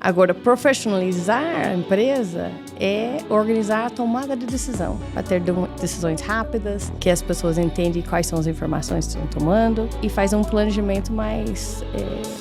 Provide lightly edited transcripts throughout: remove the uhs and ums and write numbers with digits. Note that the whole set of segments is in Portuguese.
Agora, profissionalizar a empresa é organizar a tomada de decisão, para ter decisões rápidas, que as pessoas entendem quais são as informações que estão tomando e faz um planejamento mais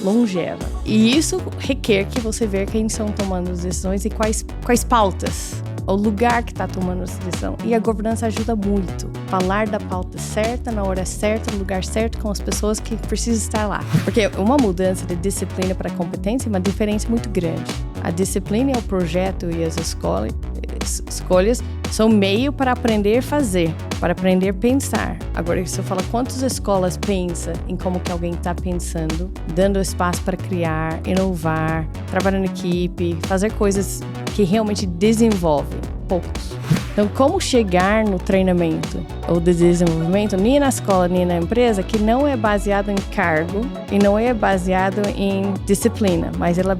longevo. E isso requer que você veja quem estão tomando as decisões e quais pautas, o lugar que está tomando essa decisão. E a governança ajuda muito. Falar da pauta certa, na hora certa, no lugar certo, com as pessoas que precisam estar lá. Porque uma mudança de disciplina para competência é uma diferença muito grande. A disciplina e o projeto e as escolhas são meio para aprender a fazer, para aprender a pensar. Agora, se eu falo quantas escolas pensam em como que alguém está pensando, dando espaço para criar, inovar, trabalhar em equipe, fazer coisas que realmente desenvolvem, poucos. Então, como chegar no treinamento ou de desenvolvimento, nem na escola, nem na empresa, que não é baseado em cargo e não é baseado em disciplina, mas ela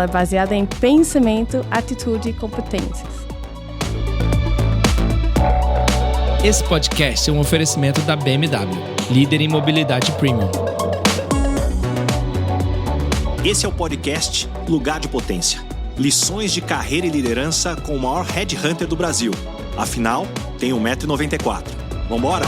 é baseada em pensamento, atitude e competências. Esse podcast é um oferecimento da BMW, líder em mobilidade premium. Esse é o podcast Lugar de Potência. Lições de carreira e liderança com o maior headhunter do Brasil. Afinal, tem 1,94 m. Vambora?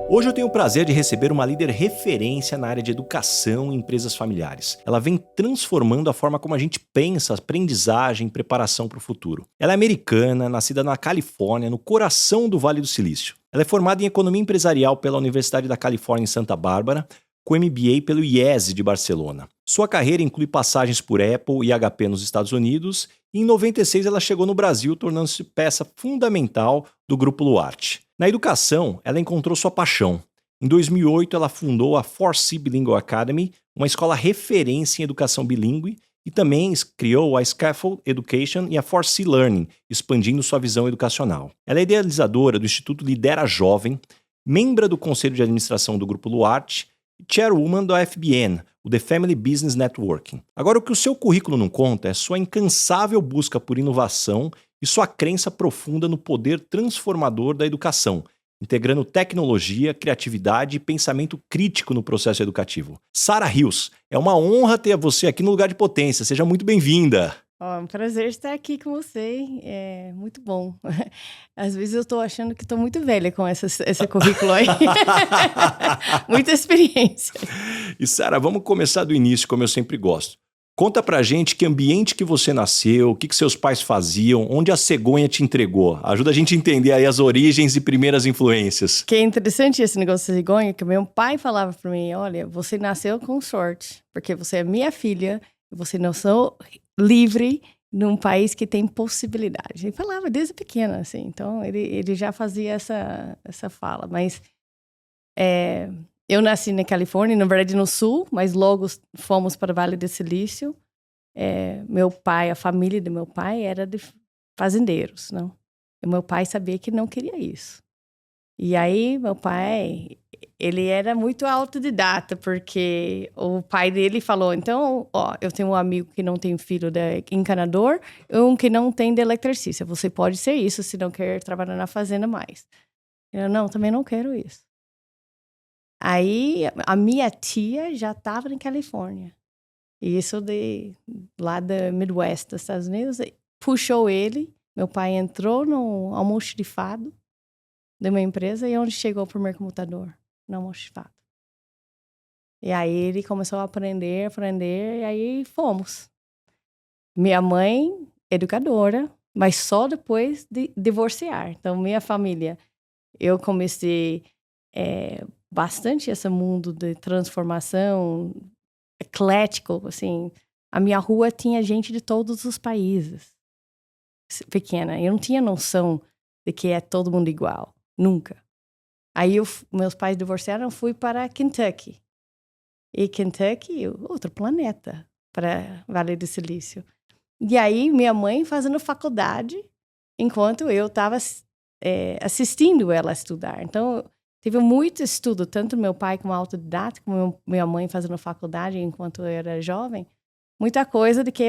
Hoje eu tenho o prazer de receber uma líder referência na área de educação em empresas familiares. Ela vem transformando a forma como a gente pensa, aprendizagem e preparação para o futuro. Ela é americana, nascida na Califórnia, no coração do Vale do Silício. Ela é formada em Economia Empresarial pela Universidade da Califórnia em Santa Bárbara, com MBA pelo IESE de Barcelona. Sua carreira inclui passagens por Apple e HP nos Estados Unidos, e em 96 ela chegou no Brasil, tornando-se peça fundamental do Grupo Luarte. Na educação, ela encontrou sua paixão. Em 2008, ela fundou a 4C Bilingual Academy, uma escola referência em educação bilíngue, e também criou a Scaffold Education e a 4C Learning, expandindo sua visão educacional. Ela é idealizadora do Instituto Lidera Jovem, membro do Conselho de Administração do Grupo Luarte, Chairwoman da FBN, o The Family Business Networking. Agora, o que o seu currículo não conta é sua incansável busca por inovação e sua crença profunda no poder transformador da educação, integrando tecnologia, criatividade e pensamento crítico no processo educativo. Sarah Hills, é uma honra ter você aqui no Lugar de Potência. Seja muito bem-vinda. É um prazer estar aqui com você, é muito bom. Às vezes eu estou achando que estou muito velha com esse currículo aí. Muita experiência. E Sarah, vamos começar do início, como eu sempre gosto. Conta pra gente que ambiente que você nasceu, o que seus pais faziam, onde a cegonha te entregou. Ajuda a gente a entender aí as origens e primeiras influências. Que é interessante esse negócio de cegonha, que meu pai falava para mim, olha, você nasceu com sorte, porque você é minha filha, você nasceu livre num país que tem possibilidade. Ele falava desde pequena, assim. Então, ele já fazia essa fala. Mas eu nasci na Califórnia, na verdade no sul, mas logo fomos para o Vale do Silício. Meu pai, a família do meu pai era de fazendeiros, não? E meu pai sabia que não queria isso. E aí, meu pai, ele era muito autodidata, porque o pai dele falou, então, eu tenho um amigo que não tem filho de encanador e um que não tem de eletricista. Você pode ser isso se não quer trabalhar na fazenda mais. Eu, não, também não quero isso. Aí, a minha tia já estava na Califórnia. E isso lá do Midwest dos Estados Unidos, puxou ele. Meu pai entrou no almoxarifado de uma empresa e onde chegou o primeiro computador? No almoxarifado. E aí ele começou a aprender, e aí fomos. Minha mãe, educadora, mas só depois de divorciar. Então, minha família, eu comecei bastante esse mundo de transformação eclético, assim. A minha rua tinha gente de todos os países. Pequena. Eu não tinha noção de que é todo mundo igual. Nunca. Aí meus pais divorciaram, fui para Kentucky. E Kentucky, outro planeta, para Vale do Silício. E aí minha mãe fazendo faculdade, enquanto eu estava assistindo ela a estudar. Então, teve muito estudo, tanto meu pai como autodidata, como minha mãe fazendo faculdade enquanto eu era jovem. Muita coisa de que,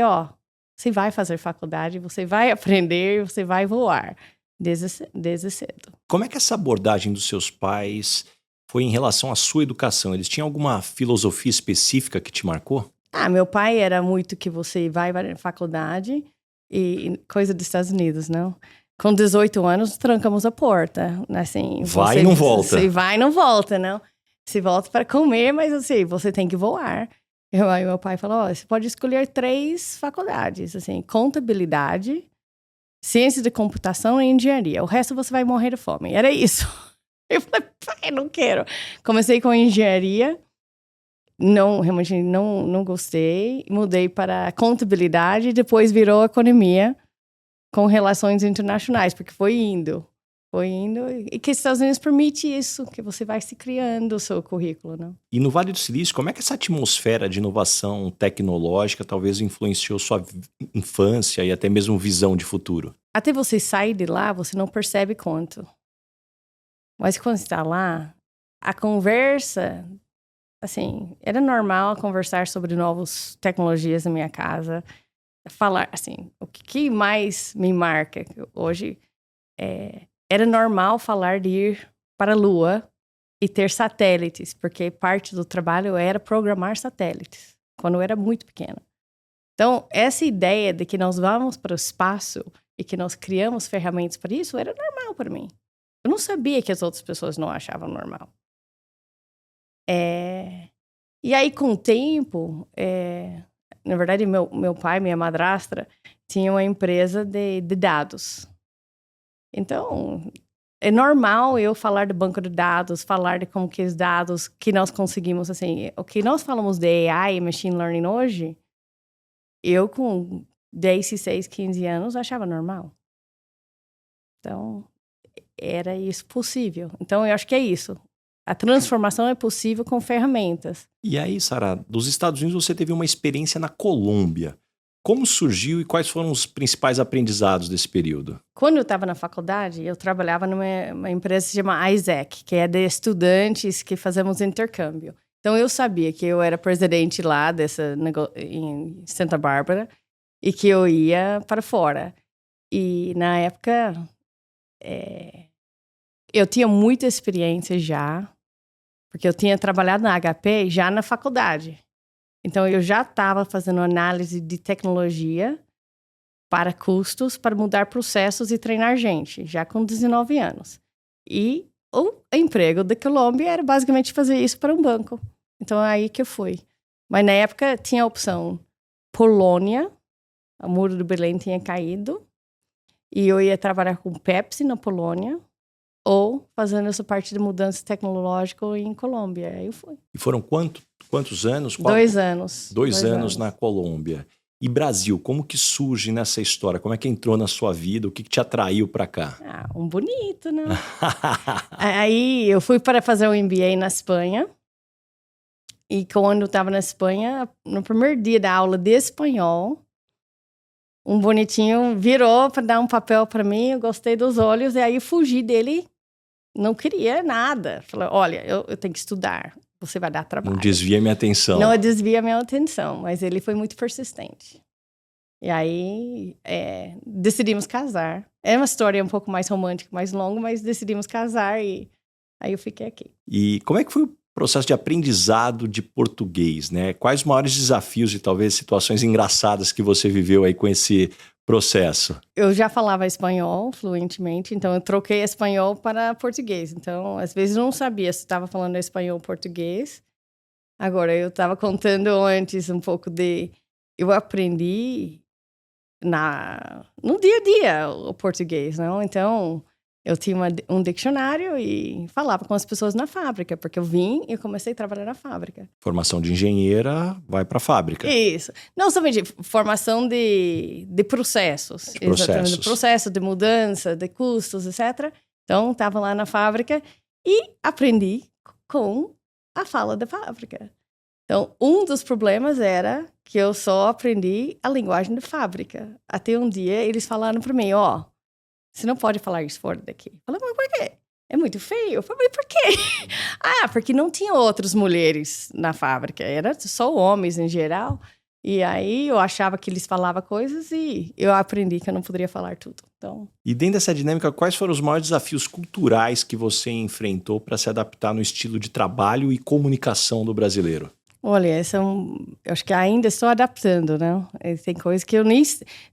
você vai fazer faculdade, você vai aprender, você vai voar. Desde cedo. Como é que essa abordagem dos seus pais foi em relação à sua educação. Eles tinham alguma filosofia específica que te marcou? Meu pai era muito que você vai para a faculdade e coisa dos Estados Unidos, não? Com 18 anos, trancamos a porta. Assim, vai e não volta. Você vai e não volta, não? Você volta para comer, mas assim, você tem que voar. Aí meu pai falou, você pode escolher 3 faculdades, assim, contabilidade, ciência de computação e engenharia. O resto você vai morrer de fome. Era isso. Eu falei, pai, não quero. Comecei com engenharia, realmente não gostei. Mudei para contabilidade, depois virou economia com relações internacionais, porque foi indo. E que os Estados Unidos permite isso, que você vai se criando o seu currículo, não? E no Vale do Silício, como é que essa atmosfera de inovação tecnológica talvez influenciou sua infância e até mesmo visão de futuro? Até você sair de lá, você não percebe quanto. Mas quando você está lá, a conversa, assim, era normal conversar sobre novas tecnologias na minha casa. Falar, assim, o que mais me marca hoje era normal falar de ir para a Lua e ter satélites, porque parte do trabalho era programar satélites, quando eu era muito pequena. Então, essa ideia de que nós vamos para o espaço e que nós criamos ferramentas para isso era normal para mim. Eu não sabia que as outras pessoas não achavam normal. E aí, com o tempo, na verdade, meu pai e minha madrastra tinham uma empresa de dados. Então, é normal eu falar de banco de dados, falar de como que os dados que nós conseguimos, assim, o que nós falamos de AI e Machine Learning hoje, eu com 10, 16, 15 anos achava normal. Então, era isso possível. Então, eu acho que é isso. A transformação é possível com ferramentas. E aí, Sara, dos Estados Unidos você teve uma experiência na Colômbia. Como surgiu e quais foram os principais aprendizados desse período? Quando eu estava na faculdade, eu trabalhava numa empresa que se chama ISEC, que é de estudantes que fazemos intercâmbio. Então, eu sabia que eu era presidente lá em Santa Bárbara e que eu ia para fora. E, na época, eu tinha muita experiência já, porque eu tinha trabalhado na HP já na faculdade. Então, eu já estava fazendo análise de tecnologia para custos, para mudar processos e treinar gente, já com 19 anos. E o emprego da Colômbia era basicamente fazer isso para um banco. Então, é aí que eu fui. Mas, na época, tinha a opção Polônia, o muro do Berlim tinha caído, e eu ia trabalhar com Pepsi na Polônia, ou fazendo essa parte de mudança tecnológica em Colômbia. Aí eu fui. E foram quantos anos? 2 anos. 2 anos na Colômbia. E Brasil, como que surge nessa história? Como é que entrou na sua vida? O que te atraiu para cá? Um bonito, né? Aí eu fui para fazer um MBA na Espanha. E quando eu estava na Espanha, no primeiro dia da aula de espanhol, um bonitinho virou para dar um papel para mim. Eu gostei dos olhos e aí eu fugi dele. Não queria nada. Falei, olha, eu tenho que estudar. Você vai dar trabalho. Não desvia minha atenção. Não desvia minha atenção, mas ele foi muito persistente. E aí, decidimos casar. É uma história um pouco mais romântica, mais longa, mas decidimos casar e aí eu fiquei aqui. E como é que foi o processo de aprendizado de português, né? Quais os maiores desafios e talvez situações engraçadas que você viveu aí com esse processo? Eu já falava espanhol fluentemente, então eu troquei espanhol para português. Então, às vezes eu não sabia se estava falando espanhol ou português. Agora, eu estava contando antes um pouco de... Eu aprendi no dia a dia o português, não? Então, eu tinha um dicionário e falava com as pessoas na fábrica, porque eu vim e comecei a trabalhar na fábrica. Formação de engenheira, vai para a fábrica. Isso. Não somente formação de processos. De processos. Exatamente, de processo, de mudança, de custos, etc. Então, estava lá na fábrica e aprendi com a fala da fábrica. Então, um dos problemas era que eu só aprendi a linguagem de fábrica. Até um dia, eles falaram para mim, você não pode falar isso fora daqui. Eu falei, mas por quê? É muito feio. Eu falei, por quê? Porque não tinha outras mulheres na fábrica. Era só homens em geral. E aí eu achava que eles falavam coisas e eu aprendi que eu não poderia falar tudo. Então... E dentro dessa dinâmica, quais foram os maiores desafios culturais que você enfrentou para se adaptar no estilo de trabalho e comunicação do brasileiro? Olha, eu acho que ainda estou adaptando, né? Tem coisas que eu nem...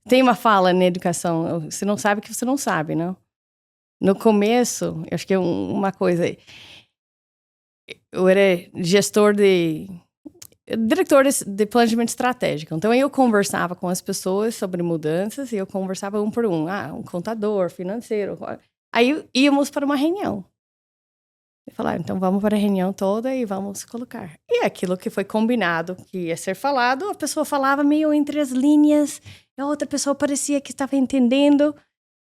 Tem uma fala na educação, você não sabe o que você não sabe, né? No começo, eu acho que uma coisa... Eu era diretor de planejamento estratégico. Então, eu conversava com as pessoas sobre mudanças e eu conversava um por um. Um contador, financeiro. Aí, íamos para uma reunião. E falaram, então, vamos para a reunião toda e vamos colocar. E aquilo que foi combinado que ia ser falado, a pessoa falava meio entre as linhas, e a outra pessoa parecia que estava entendendo. Eu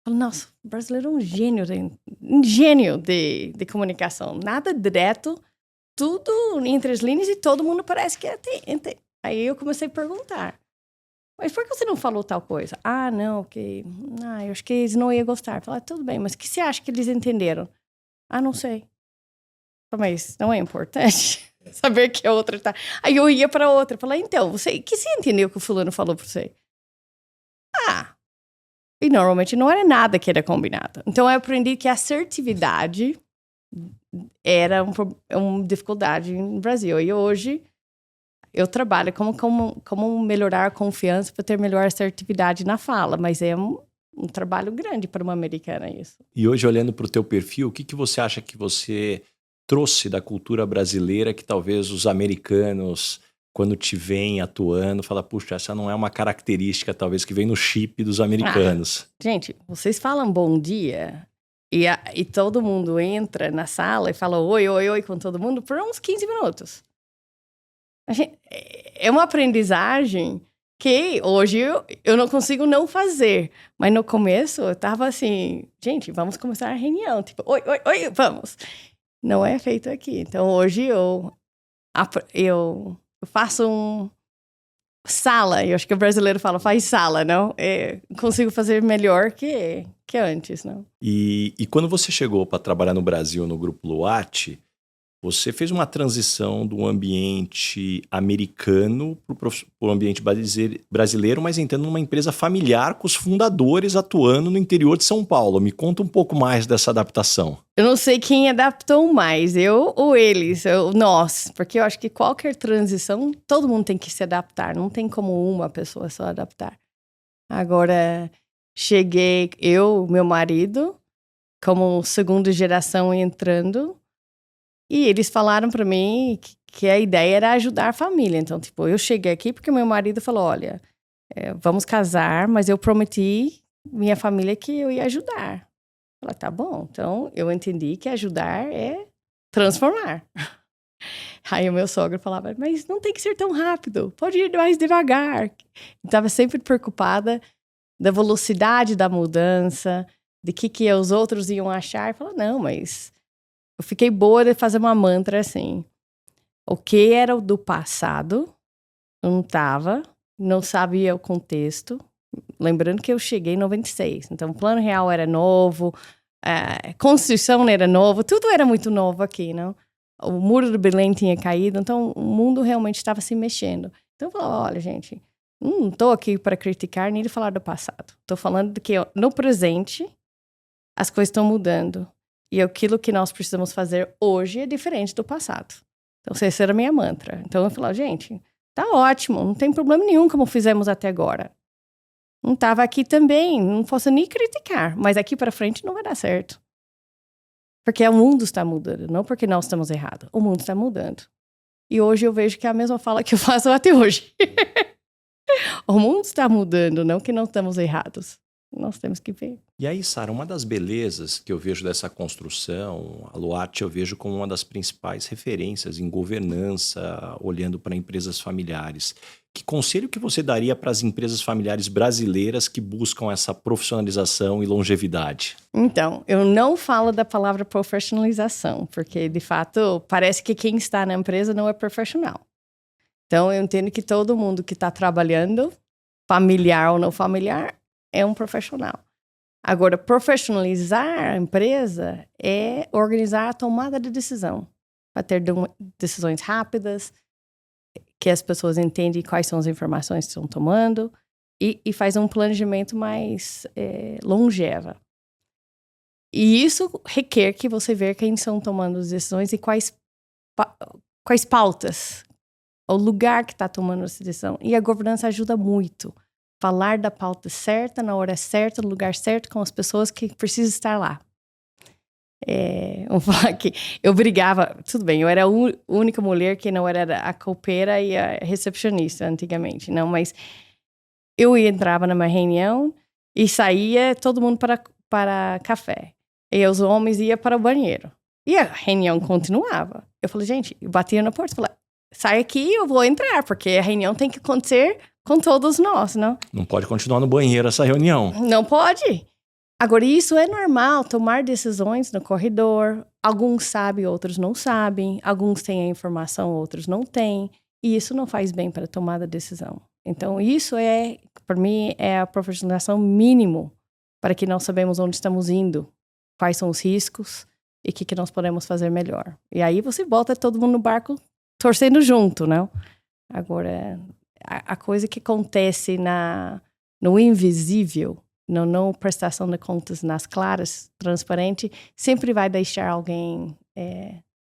falei, nossa, o brasileiro é um gênio de comunicação. Nada direto, tudo entre as linhas e todo mundo parece que entende. Aí eu comecei a perguntar. Mas por que você não falou tal coisa? Não, eu acho que eles não iam gostar. Eu falei, tudo bem, mas o que você acha que eles entenderam? Não sei. Mas não é importante saber que a outra tá... Aí eu ia para outra. Falei, então, o que você entendeu que o fulano falou para você? E normalmente não era nada que era combinado. Então eu aprendi que a assertividade era uma dificuldade no Brasil. E hoje eu trabalho como melhorar a confiança para ter melhor assertividade na fala. Mas é um trabalho grande para uma americana isso. E hoje, olhando para o teu perfil, o que você acha que você trouxe da cultura brasileira que talvez os americanos, quando te veem atuando, falam, puxa, essa não é uma característica talvez que vem no chip dos americanos. Gente, vocês falam bom dia e todo mundo entra na sala e fala oi, oi, oi com todo mundo por uns 15 minutos. É uma aprendizagem que hoje eu não consigo não fazer. Mas no começo eu tava assim, gente, vamos começar a reunião. Tipo, oi, oi, oi, vamos. Não é feito aqui. Então hoje eu faço sala. Eu acho que o brasileiro faz sala, não? Consigo fazer melhor que antes, não? E quando você chegou para trabalhar no Brasil, no Grupo Luarte, você fez uma transição do ambiente americano para o ambiente brasileiro, mas entrando numa empresa familiar com os fundadores atuando no interior de São Paulo. Me conta um pouco mais dessa adaptação. Eu não sei quem adaptou mais, eu ou eles, nós. Porque eu acho que qualquer transição, todo mundo tem que se adaptar. Não tem como uma pessoa só adaptar. Agora, cheguei, meu marido, como segunda geração entrando... E eles falaram para mim que a ideia era ajudar a família. Então, tipo, eu cheguei aqui porque meu marido falou, olha, vamos casar, mas eu prometi minha família que eu ia ajudar. Eu falei, tá bom. Então, eu entendi que ajudar é transformar. Aí o meu sogro falava, mas não tem que ser tão rápido, pode ir mais devagar. Eu estava sempre preocupada da velocidade da mudança, de que os outros iam achar. Eu falei, não, mas... Eu fiquei boa de fazer uma mantra assim. O que era do passado, eu não sabia o contexto. Lembrando que eu cheguei em 96. Então, o Plano Real era novo, a Constituição era novo, tudo era muito novo aqui, não? O Muro do Berlim tinha caído, então o mundo realmente estava se mexendo. Então, eu falei, olha, gente, não estou aqui para criticar nem de falar do passado. Estou falando de que no presente as coisas estão mudando. E aquilo que nós precisamos fazer hoje é diferente do passado. Então, essa era a minha mantra. Então, eu falava, gente, tá ótimo, não tem problema nenhum como fizemos até agora. Não estava aqui também, não posso nem criticar. Mas aqui para frente não vai dar certo. Porque o mundo está mudando, não porque nós estamos errados. O mundo está mudando. E hoje eu vejo que é a mesma fala que eu faço até hoje. O mundo está mudando, não que não estamos errados. Nós temos que ver. E aí, Sara, uma das belezas que eu vejo dessa construção, a Luarte eu vejo como uma das principais referências em governança, olhando para empresas familiares. Que conselho que você daria para as empresas familiares brasileiras que buscam essa profissionalização e longevidade? Então, eu não falo da palavra profissionalização, porque, de fato, parece que quem está na empresa não é profissional. Então, eu entendo que todo mundo que está trabalhando, familiar ou não familiar, é um profissional. Agora, profissionalizar a empresa é organizar a tomada de decisão, para ter decisões rápidas, que as pessoas entendem quais são as informações que estão tomando e faz um planejamento mais longeva. E isso requer que você veja quem estão tomando as decisões e quais pautas, o lugar que está tomando essa decisão. E a governança ajuda muito. Falar da pauta certa, na hora certa, no lugar certo, com as pessoas que precisam estar lá. Vamos falar que eu brigava, tudo bem, eu era a única mulher que não era a copeira e a recepcionista antigamente, não, mas eu entrava numa reunião e saía todo mundo para café. E os homens iam para o banheiro. E a reunião continuava. Eu falei, gente, eu batia na porta e falei, sai aqui, eu vou entrar, porque a reunião tem que acontecer com todos nós, não? Não pode continuar no banheiro essa reunião. Não pode. Agora, isso é normal, tomar decisões no corredor. Alguns sabem, outros não sabem. Alguns têm a informação, outros não têm. E isso não faz bem para a tomada de decisão. Então, isso para mim, é a profissionalização mínimo para que nós sabemos onde estamos indo, quais são os riscos e o que nós podemos fazer melhor. E aí você volta todo mundo no barco torcendo junto, não? Agora, a coisa que acontece no invisível, na não prestação de contas nas claras, transparente, sempre vai deixar alguém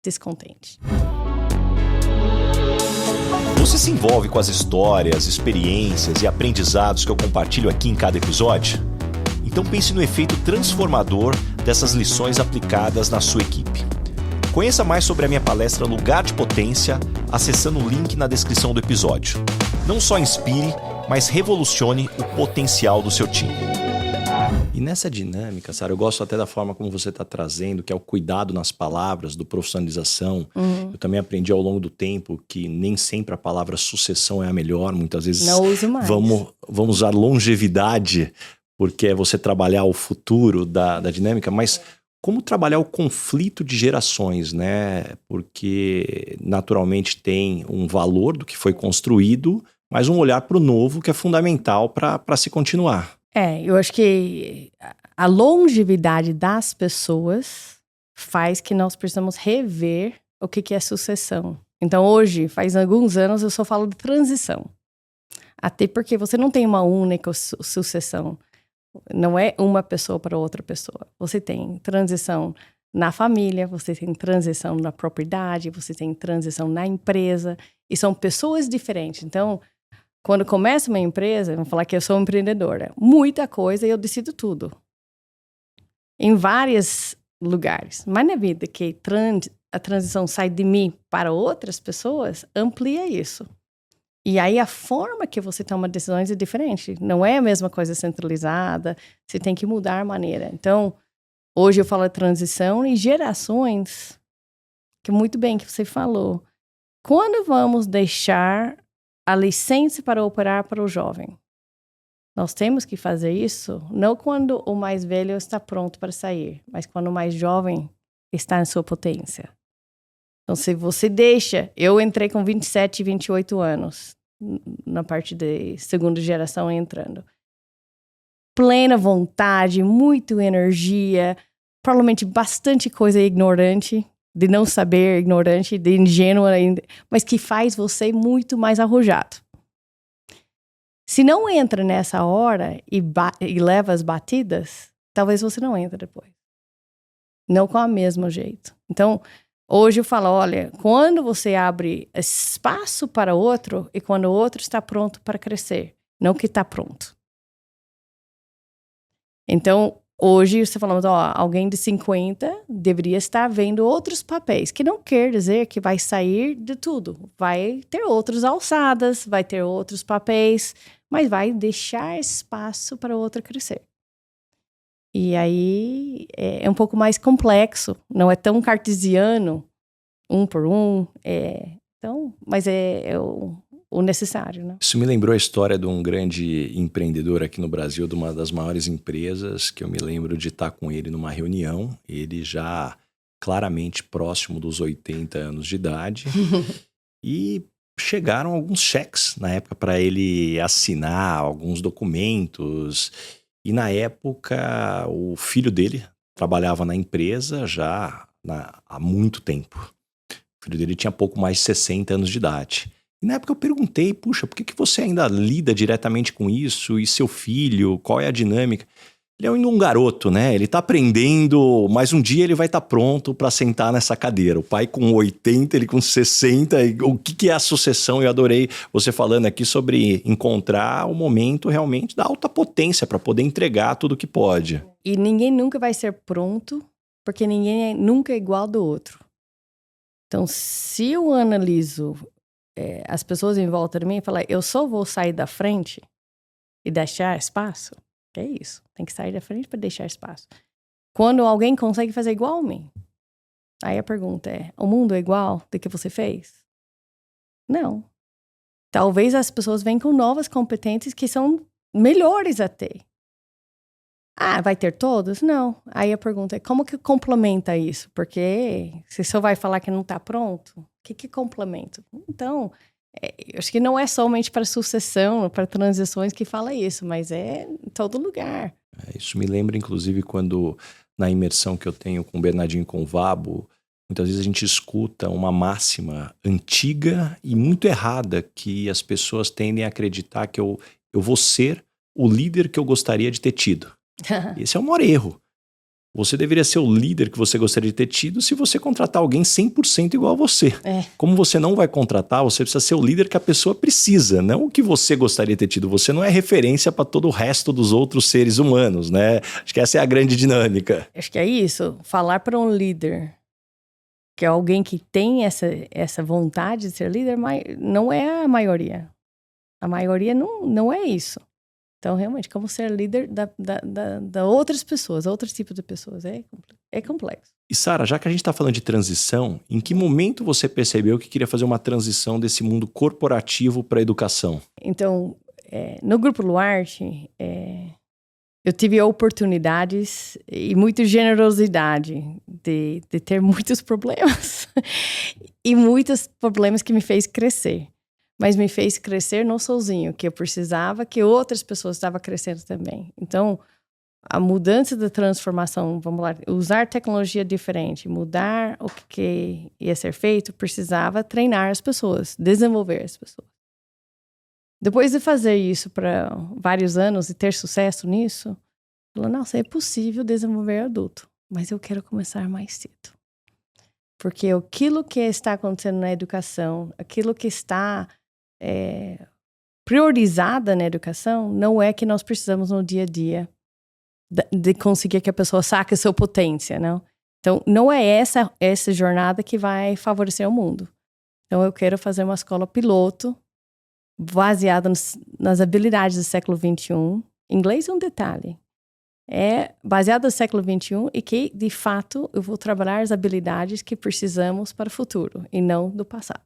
descontente. Você se envolve com as histórias, experiências e aprendizados que eu compartilho aqui em cada episódio? Então pense no efeito transformador dessas lições aplicadas na sua equipe. Conheça mais sobre a minha palestra Lugar de Potência acessando o link na descrição do episódio. Não só inspire, mas revolucione o potencial do seu time. E nessa dinâmica, Sara, eu gosto até da forma como você está trazendo, que é o cuidado nas palavras, do profissionalização. Eu também aprendi ao longo do tempo que nem sempre a palavra sucessão é a melhor. Muitas vezes não uso mais. Vamos usar longevidade, porque é você trabalhar o futuro da dinâmica, mas como trabalhar o conflito de gerações, né? Porque naturalmente tem um valor do que foi construído, mas um olhar para o novo que é fundamental para se continuar. Eu acho que a longevidade das pessoas faz que nós precisamos rever o que é sucessão. Então hoje, faz alguns anos, eu só falo de transição. Até porque você não tem uma única sucessão. Não é uma pessoa para outra pessoa. Você tem transição na família, você tem transição na propriedade, você tem transição na empresa. E são pessoas diferentes. Então, quando começa uma empresa, vamos falar que eu sou empreendedora. Muita coisa e eu decido tudo. Em vários lugares. Mas na vida que a transição sai de mim para outras pessoas, amplia isso. E aí a forma que você toma decisões é diferente. Não é a mesma coisa centralizada. Você tem que mudar a maneira. Então, hoje eu falo de transição e gerações, que muito bem que você falou. Quando vamos deixar a licença para operar para o jovem? Nós temos que fazer isso não quando o mais velho está pronto para sair, mas quando o mais jovem está em sua potência. Então, se você deixa... Eu entrei com 27, 28 anos, na parte de segunda geração entrando. Plena vontade, muita energia, provavelmente bastante coisa ignorante, de não saber, ignorante, de ingênua, mas que faz você muito mais arrojado. Se não entra nessa hora e leva as batidas, talvez você não entre depois. Não com o mesmo jeito. Então, hoje eu falo, olha, quando você abre espaço para outro e quando o outro está pronto para crescer, não que está pronto. Então, hoje você falando, alguém de 50 deveria estar vendo outros papéis, que não quer dizer que vai sair de tudo. Vai ter outras alçadas, vai ter outros papéis, mas vai deixar espaço para o outro crescer. E aí é um pouco mais complexo, não é tão cartesiano, um por um, então, mas é o necessário, né? Isso me lembrou a história de um grande empreendedor aqui no Brasil, de uma das maiores empresas, que eu me lembro de estar com ele numa reunião, ele já claramente próximo dos 80 anos de idade, e chegaram alguns cheques na época para ele assinar alguns documentos. E na época, o filho dele trabalhava na empresa já há muito tempo. O filho dele tinha pouco mais de 60 anos de idade. E na época eu perguntei, puxa, por que você ainda lida diretamente com isso? E seu filho, qual é a dinâmica? Ele é ainda um garoto, né? Ele tá aprendendo, mas um dia ele vai estar pronto para sentar nessa cadeira. O pai com 80, ele com 60. O que é a sucessão? Eu adorei você falando aqui sobre encontrar o momento realmente da alta potência para poder entregar tudo que pode. E ninguém nunca vai ser pronto, porque ninguém nunca é igual do outro. Então, se eu analiso as pessoas em volta de mim e falar, eu só vou sair da frente e deixar espaço, que é isso. Tem que sair da frente para deixar espaço. Quando alguém consegue fazer igual a mim, aí a pergunta é, o mundo é igual do que você fez? Não. Talvez as pessoas venham com novas competências que são melhores até. Ah, vai ter todos? Não. Aí a pergunta é, como que complementa isso? Porque se só vai falar que não está pronto, o que complementa? Então, eu acho que não é somente para sucessão, para transições que fala isso, mas é em todo lugar. Isso me lembra, inclusive, quando na imersão que eu tenho com o Bernardinho Convabo, muitas vezes a gente escuta uma máxima antiga e muito errada que as pessoas tendem a acreditar que eu vou ser o líder que eu gostaria de ter tido. Esse é o maior erro. Você deveria ser o líder que você gostaria de ter tido se você contratar alguém 100% igual a você. Como você não vai contratar, você precisa ser o líder que a pessoa precisa, não o que você gostaria de ter tido. Você não é referência para todo o resto dos outros seres humanos, né? Acho que essa é a grande dinâmica. Acho que é isso. Falar para um líder, que é alguém que tem essa vontade de ser líder, mas não é a maioria. A maioria não é isso. Então, realmente, como ser líder da outras pessoas, outros tipos de pessoas, é complexo. E Sara, já que a gente está falando de transição, em que momento você percebeu que queria fazer uma transição desse mundo corporativo para a educação? Então, no Grupo Luarte, eu tive oportunidades e muita generosidade de ter muitos problemas. E muitos problemas que me fez crescer. Mas me fez crescer não sozinho, que eu precisava que outras pessoas estavam crescendo também. Então, a mudança da transformação, vamos lá, usar tecnologia diferente, mudar o que ia ser feito, precisava treinar as pessoas, desenvolver as pessoas. Depois de fazer isso para vários anos e ter sucesso nisso, falou, nossa, é possível desenvolver adulto, mas eu quero começar mais cedo. Porque aquilo que está acontecendo na educação, aquilo que está priorizada na educação, não é que nós precisamos no dia a dia de conseguir que a pessoa saque a sua potência, não? Então, não é essa jornada que vai favorecer o mundo. Então, eu quero fazer uma escola piloto baseada nas habilidades do século XXI. Inglês é um detalhe. É baseado no século XXI e que, de fato, eu vou trabalhar as habilidades que precisamos para o futuro e não do passado.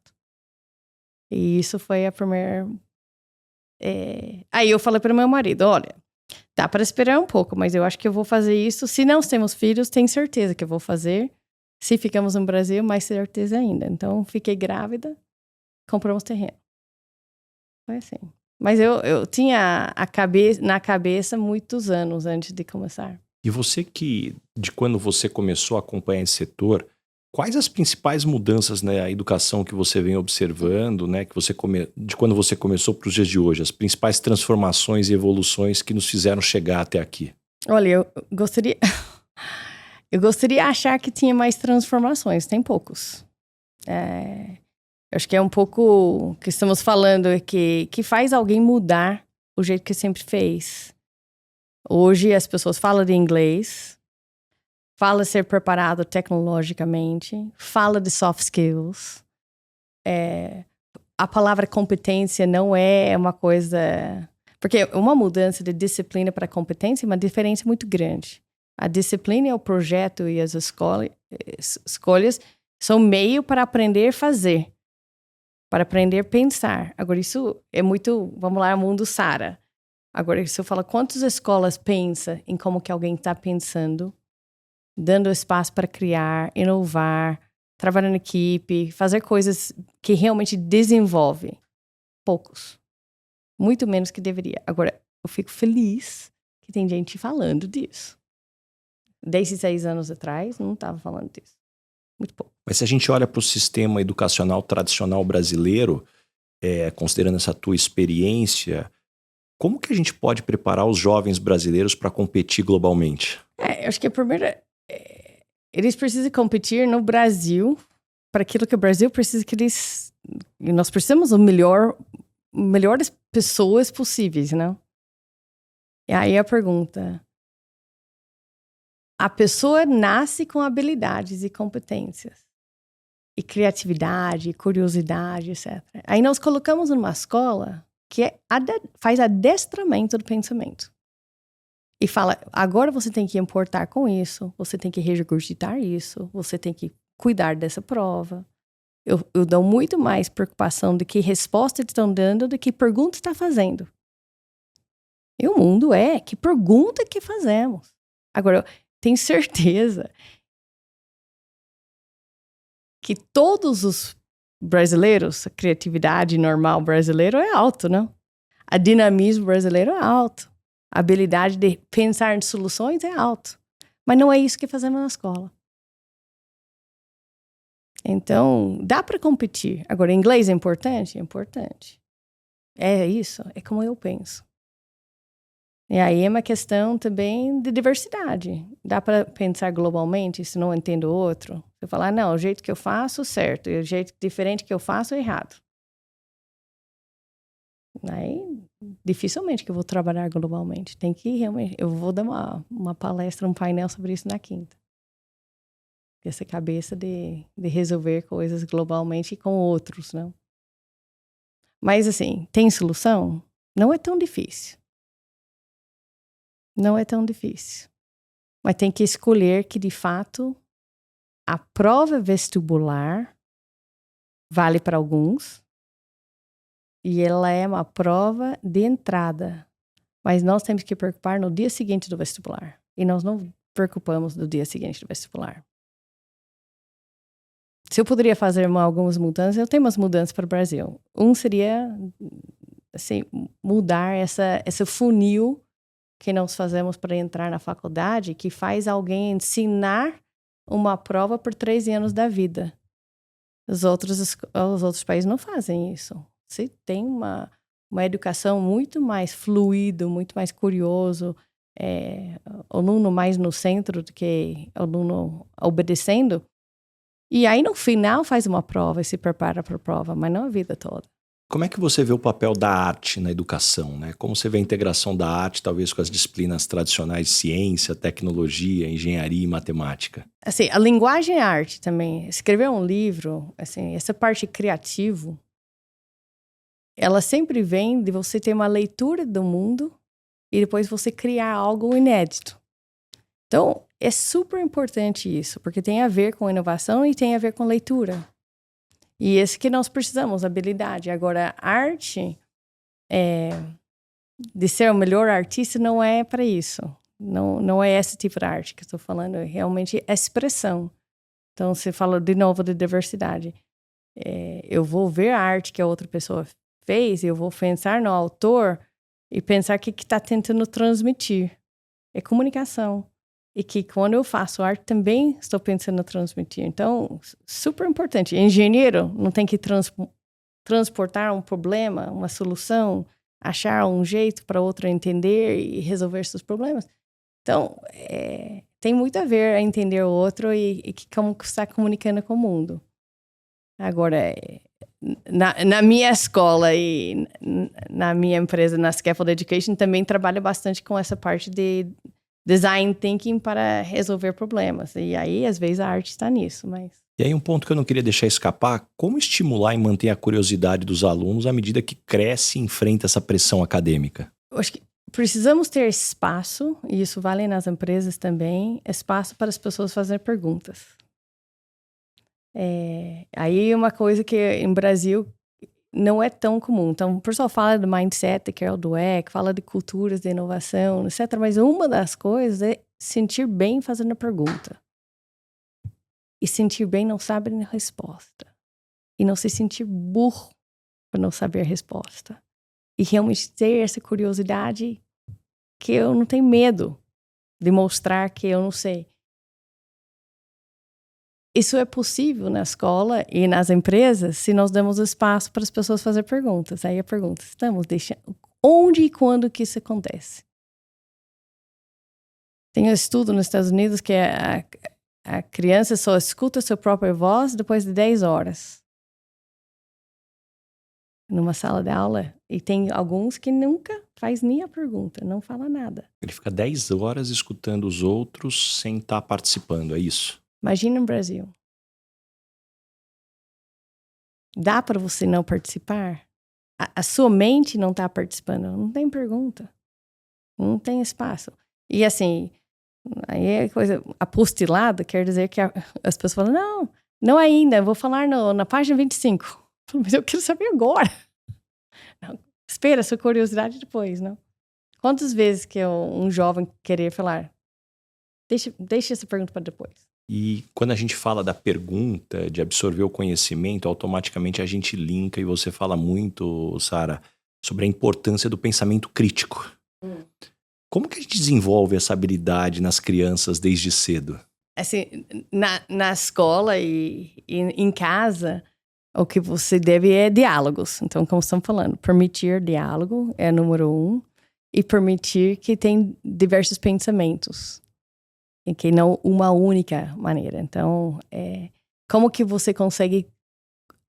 E isso foi a primeira... Aí eu falei para o meu marido, olha, dá para esperar um pouco, mas eu acho que eu vou fazer isso. Se não temos filhos, tenho certeza que eu vou fazer. Se ficamos no Brasil, mais certeza ainda. Então, fiquei grávida, compramos terreno. Foi assim. Mas eu tinha na cabeça muitos anos antes de começar. E você de quando você começou a acompanhar esse setor, quais as principais mudanças na educação que você vem observando, né, de quando você começou para os dias de hoje, as principais transformações e evoluções que nos fizeram chegar até aqui? Olha, eu gostaria de achar que tinha mais transformações, tem poucos. Eu acho que é um pouco que estamos falando que faz alguém mudar o jeito que sempre fez. Hoje as pessoas falam de inglês, fala ser preparado tecnologicamente, fala de soft skills. A palavra competência não é uma coisa... Porque uma mudança de disciplina para competência é uma diferença muito grande. A disciplina é o projeto e as escolhas são meio para aprender a fazer, para aprender a pensar. Agora, isso é muito... Vamos lá, mundo Sara. Agora, se eu falo quantas escolas pensam em como que alguém está pensando, dando espaço para criar, inovar, trabalhar em equipe, fazer coisas que realmente desenvolvem. Poucos. Muito menos que deveria. Agora, eu fico feliz que tem gente falando disso. 16 anos atrás, não estava falando disso. Muito pouco. Mas se a gente olha para o sistema educacional tradicional brasileiro, considerando essa tua experiência, como que a gente pode preparar os jovens brasileiros para competir globalmente? Eu acho que a primeira... eles precisam competir no Brasil para aquilo que o Brasil precisa que eles... E nós precisamos do melhores pessoas possíveis, não? E aí a pergunta... A pessoa nasce com habilidades e competências. E criatividade, curiosidade, etc. Aí nós colocamos numa escola que faz adestramento do pensamento. E fala, agora você tem que importar com isso, você tem que regurgitar isso, você tem que cuidar dessa prova. Eu dou muito mais preocupação de que resposta estão dando do que pergunta está fazendo. E o mundo que pergunta que fazemos. Agora, eu tenho certeza que todos os brasileiros, a criatividade normal brasileira é alto, não? A dinamismo brasileiro é alto. A habilidade de pensar em soluções é alto. Mas não é isso que fazemos na escola. Então, dá para competir. Agora, inglês é importante? É importante. É isso, é como eu penso. E aí é uma questão também de diversidade. Dá para pensar globalmente, se não entendo o outro. Você falar, não, o jeito que eu faço, certo. E o jeito diferente que eu faço, é errado. Aí, dificilmente que eu vou trabalhar globalmente. Tem que realmente... Eu vou dar uma palestra, um painel sobre isso na quinta. Essa cabeça de resolver coisas globalmente com outros, não? Mas, assim, tem solução? Não é tão difícil. Não é tão difícil. Mas tem que escolher que, de fato, a prova vestibular vale para alguns e ela é uma prova de entrada. Mas nós temos que preocupar no dia seguinte do vestibular. E nós não preocupamos no dia seguinte do vestibular. Se eu poderia fazer algumas mudanças, eu tenho umas mudanças para o Brasil. Um seria, assim, mudar esse funil que nós fazemos para entrar na faculdade, que faz alguém ensinar uma prova por 3 anos da vida. Os outros países não fazem isso. Você tem uma educação muito mais fluida, muito mais curioso, aluno mais no centro do que aluno obedecendo. E aí, no final, faz uma prova e se prepara para a prova, mas não a vida toda. Como é que você vê o papel da arte na educação, né? Como você vê a integração da arte, talvez, com as disciplinas tradicionais de ciência, tecnologia, engenharia e matemática? Assim, a linguagem é arte também. Escrever um livro, assim, essa parte criativa, ela sempre vem de você ter uma leitura do mundo e depois você criar algo inédito. Então, é super importante isso, porque tem a ver com inovação e tem a ver com leitura. E esse que nós precisamos, habilidade. Agora, a arte, de ser o melhor artista, não é para isso. Não é esse tipo de arte que eu estou falando, é realmente expressão. Então, você fala de novo de diversidade. Eu vou ver a arte que a outra pessoa fez, eu vou pensar no autor e pensar o que está tentando transmitir. É comunicação. E que quando eu faço arte também estou pensando em transmitir. Então, super importante. Engenheiro não tem que transportar um problema, uma solução, achar um jeito para outro entender e resolver seus problemas. Então, tem muito a ver a entender o outro e como está comunicando com o mundo. Agora, na minha escola e na minha empresa, na Scaffold Education, também trabalho bastante com essa parte de design thinking para resolver problemas. E aí, às vezes, a arte está nisso, mas... E aí, um ponto que eu não queria deixar escapar, como estimular e manter a curiosidade dos alunos à medida que cresce e enfrenta essa pressão acadêmica? Eu acho que precisamos ter espaço, e isso vale nas empresas também, espaço para as pessoas fazerem perguntas. Aí, uma coisa que em Brasil não é tão comum. Então, o pessoal fala do mindset, que é o Dweck, fala de culturas de inovação, etc. Mas uma das coisas é sentir bem fazendo a pergunta. E sentir bem não saber a resposta. E não se sentir burro por não saber a resposta. E realmente ter essa curiosidade que eu não tenho medo de mostrar que eu não sei. isso é possível na escola e nas empresas se nós damos espaço para as pessoas fazer perguntas. Aí a pergunta, estamos deixando... Onde e quando que isso acontece? Tem um estudo nos Estados Unidos que a criança só escuta a sua própria voz depois de 10 horas. Numa sala de aula. E tem alguns que nunca faz nem a pergunta, não fala nada. Ele fica 10 horas escutando os outros sem estar participando, é isso? Imagina no Brasil. Dá para você não participar? A sua mente não está participando, não tem pergunta. Não tem espaço. E assim, aí é coisa apostilada, quer dizer que as pessoas falam, não ainda, eu vou falar na página 25. Mas eu quero saber agora. Não, espera, sua curiosidade depois, não? Quantas vezes que um jovem querer falar, deixa essa pergunta para depois. E quando a gente fala da pergunta, de absorver o conhecimento, automaticamente a gente linka, e você fala muito, Sara, sobre a importância do pensamento crítico. Como que a gente desenvolve essa habilidade nas crianças desde cedo? Assim, na escola e em casa, o que você deve é diálogos. Então, como estamos falando, permitir diálogo é número 1. E permitir que tem diversos pensamentos. E que não uma única maneira. Então, como que você consegue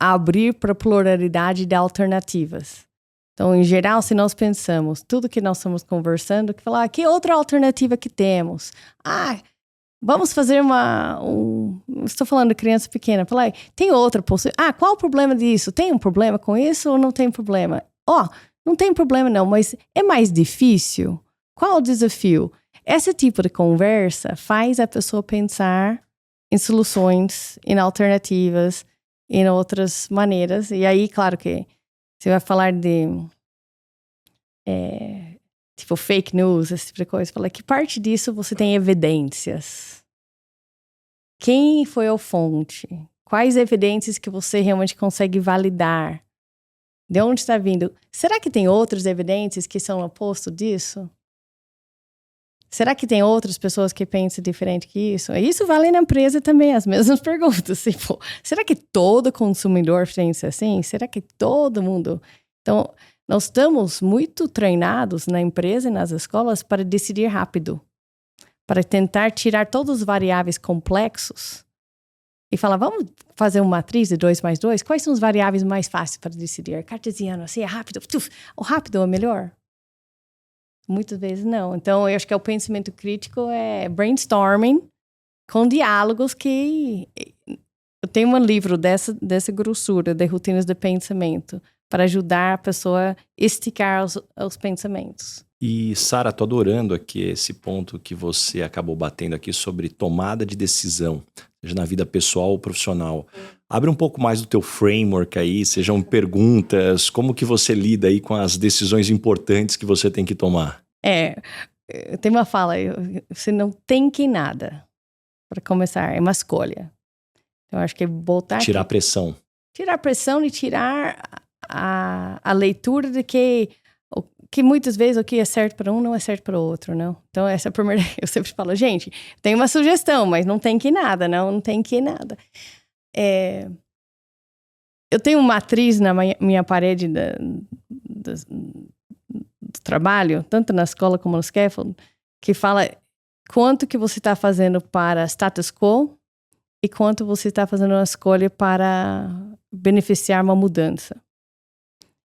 abrir para a pluralidade de alternativas? Então, em geral, se nós pensamos tudo que nós estamos conversando, que falar, que outra alternativa que temos? Vamos fazer estou falando de criança pequena. Falar, tem outra possibilidade? Qual o problema disso? Tem um problema com isso ou não tem problema? Não tem problema não, mas é mais difícil? Qual o desafio? Esse tipo de conversa faz a pessoa pensar em soluções, em alternativas, em outras maneiras. E aí, claro que você vai falar de tipo fake news, esse tipo de coisa. Fala que parte disso você tem evidências. Quem foi a fonte? Quais evidências que você realmente consegue validar? De onde está vindo? Será que tem outras evidências que são oposto disso? Será que tem outras pessoas que pensam diferente que isso? E isso vale na empresa também, as mesmas perguntas. Tipo, será que todo consumidor pensa assim? Será que todo mundo... Então, nós estamos muito treinados na empresa e nas escolas para decidir rápido. Para tentar tirar todos os variáveis complexos e falar, vamos fazer uma matriz de 2 mais 2? Quais são os variáveis mais fáceis para decidir? Cartesiano, assim, é rápido. O rápido é melhor? Muitas vezes não. Então, eu acho que o pensamento crítico é brainstorming com diálogos que... Eu tenho um livro dessa grossura, de rotinas de pensamento, para ajudar a pessoa a esticar os pensamentos. E, Sara, tô adorando aqui esse ponto que você acabou batendo aqui sobre tomada de decisão, seja na vida pessoal ou profissional. Abre um pouco mais do teu framework aí, sejam perguntas, como que você lida aí com as decisões importantes que você tem que tomar? Tem uma fala, você não tem que nada, para começar, é uma escolha. Então, acho que voltar... Tirar a pressão. Tirar a pressão e tirar a leitura de que muitas vezes o que é certo para um não é certo para o outro, não? Então, essa é a primeira... Eu sempre falo, gente, tem uma sugestão, mas não tem que nada, não tem que nada. Eu tenho uma matriz na minha parede do trabalho, tanto na escola como no scaffold, que fala quanto que você está fazendo para status quo e quanto você está fazendo uma escolha para beneficiar uma mudança.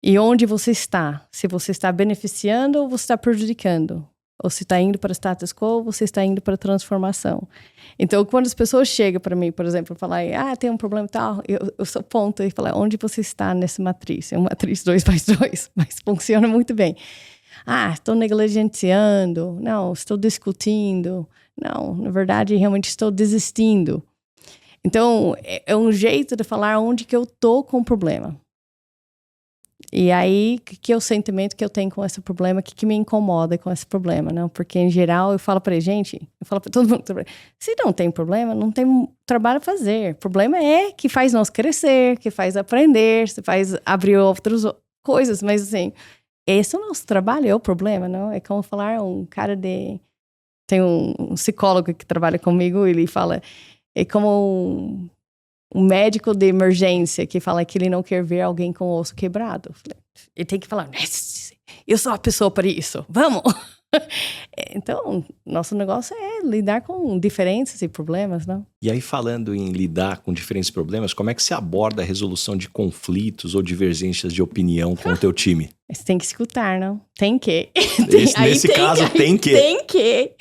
E onde você está? Se você está beneficiando ou você está prejudicando? Ou se está indo para o status quo ou você está indo para a transformação? Então, quando as pessoas chegam para mim, por exemplo, falar, tem um problema e tal, eu só ponto e falo, onde você está nessa matriz? É uma matriz 2 mais 2, mas funciona muito bem. Estou negligenciando. Não, estou discutindo. Não, na verdade, realmente estou desistindo. Então, é um jeito de falar onde que eu estou com o problema. E aí, que é o sentimento que eu tenho com esse problema, que me incomoda com esse problema, não? Porque, em geral, eu falo pra gente, eu falo pra todo mundo, se não tem problema, não tem trabalho a fazer. O problema é que faz nós crescer, que faz aprender, que faz abrir outras coisas, mas assim, esse é o nosso trabalho, é o problema, não? É como falar tem um psicólogo que trabalha comigo, ele fala, É como um médico de emergência que fala que ele não quer ver alguém com o osso quebrado. Ele tem que falar, eu sou a pessoa para isso, vamos! Então, nosso negócio é lidar com diferenças e problemas, não? E aí, falando em lidar com diferentes problemas, como é que você aborda a resolução de conflitos ou divergências de opinião com o teu time? Você tem que escutar, não? Tem que. Nesse caso, tem que.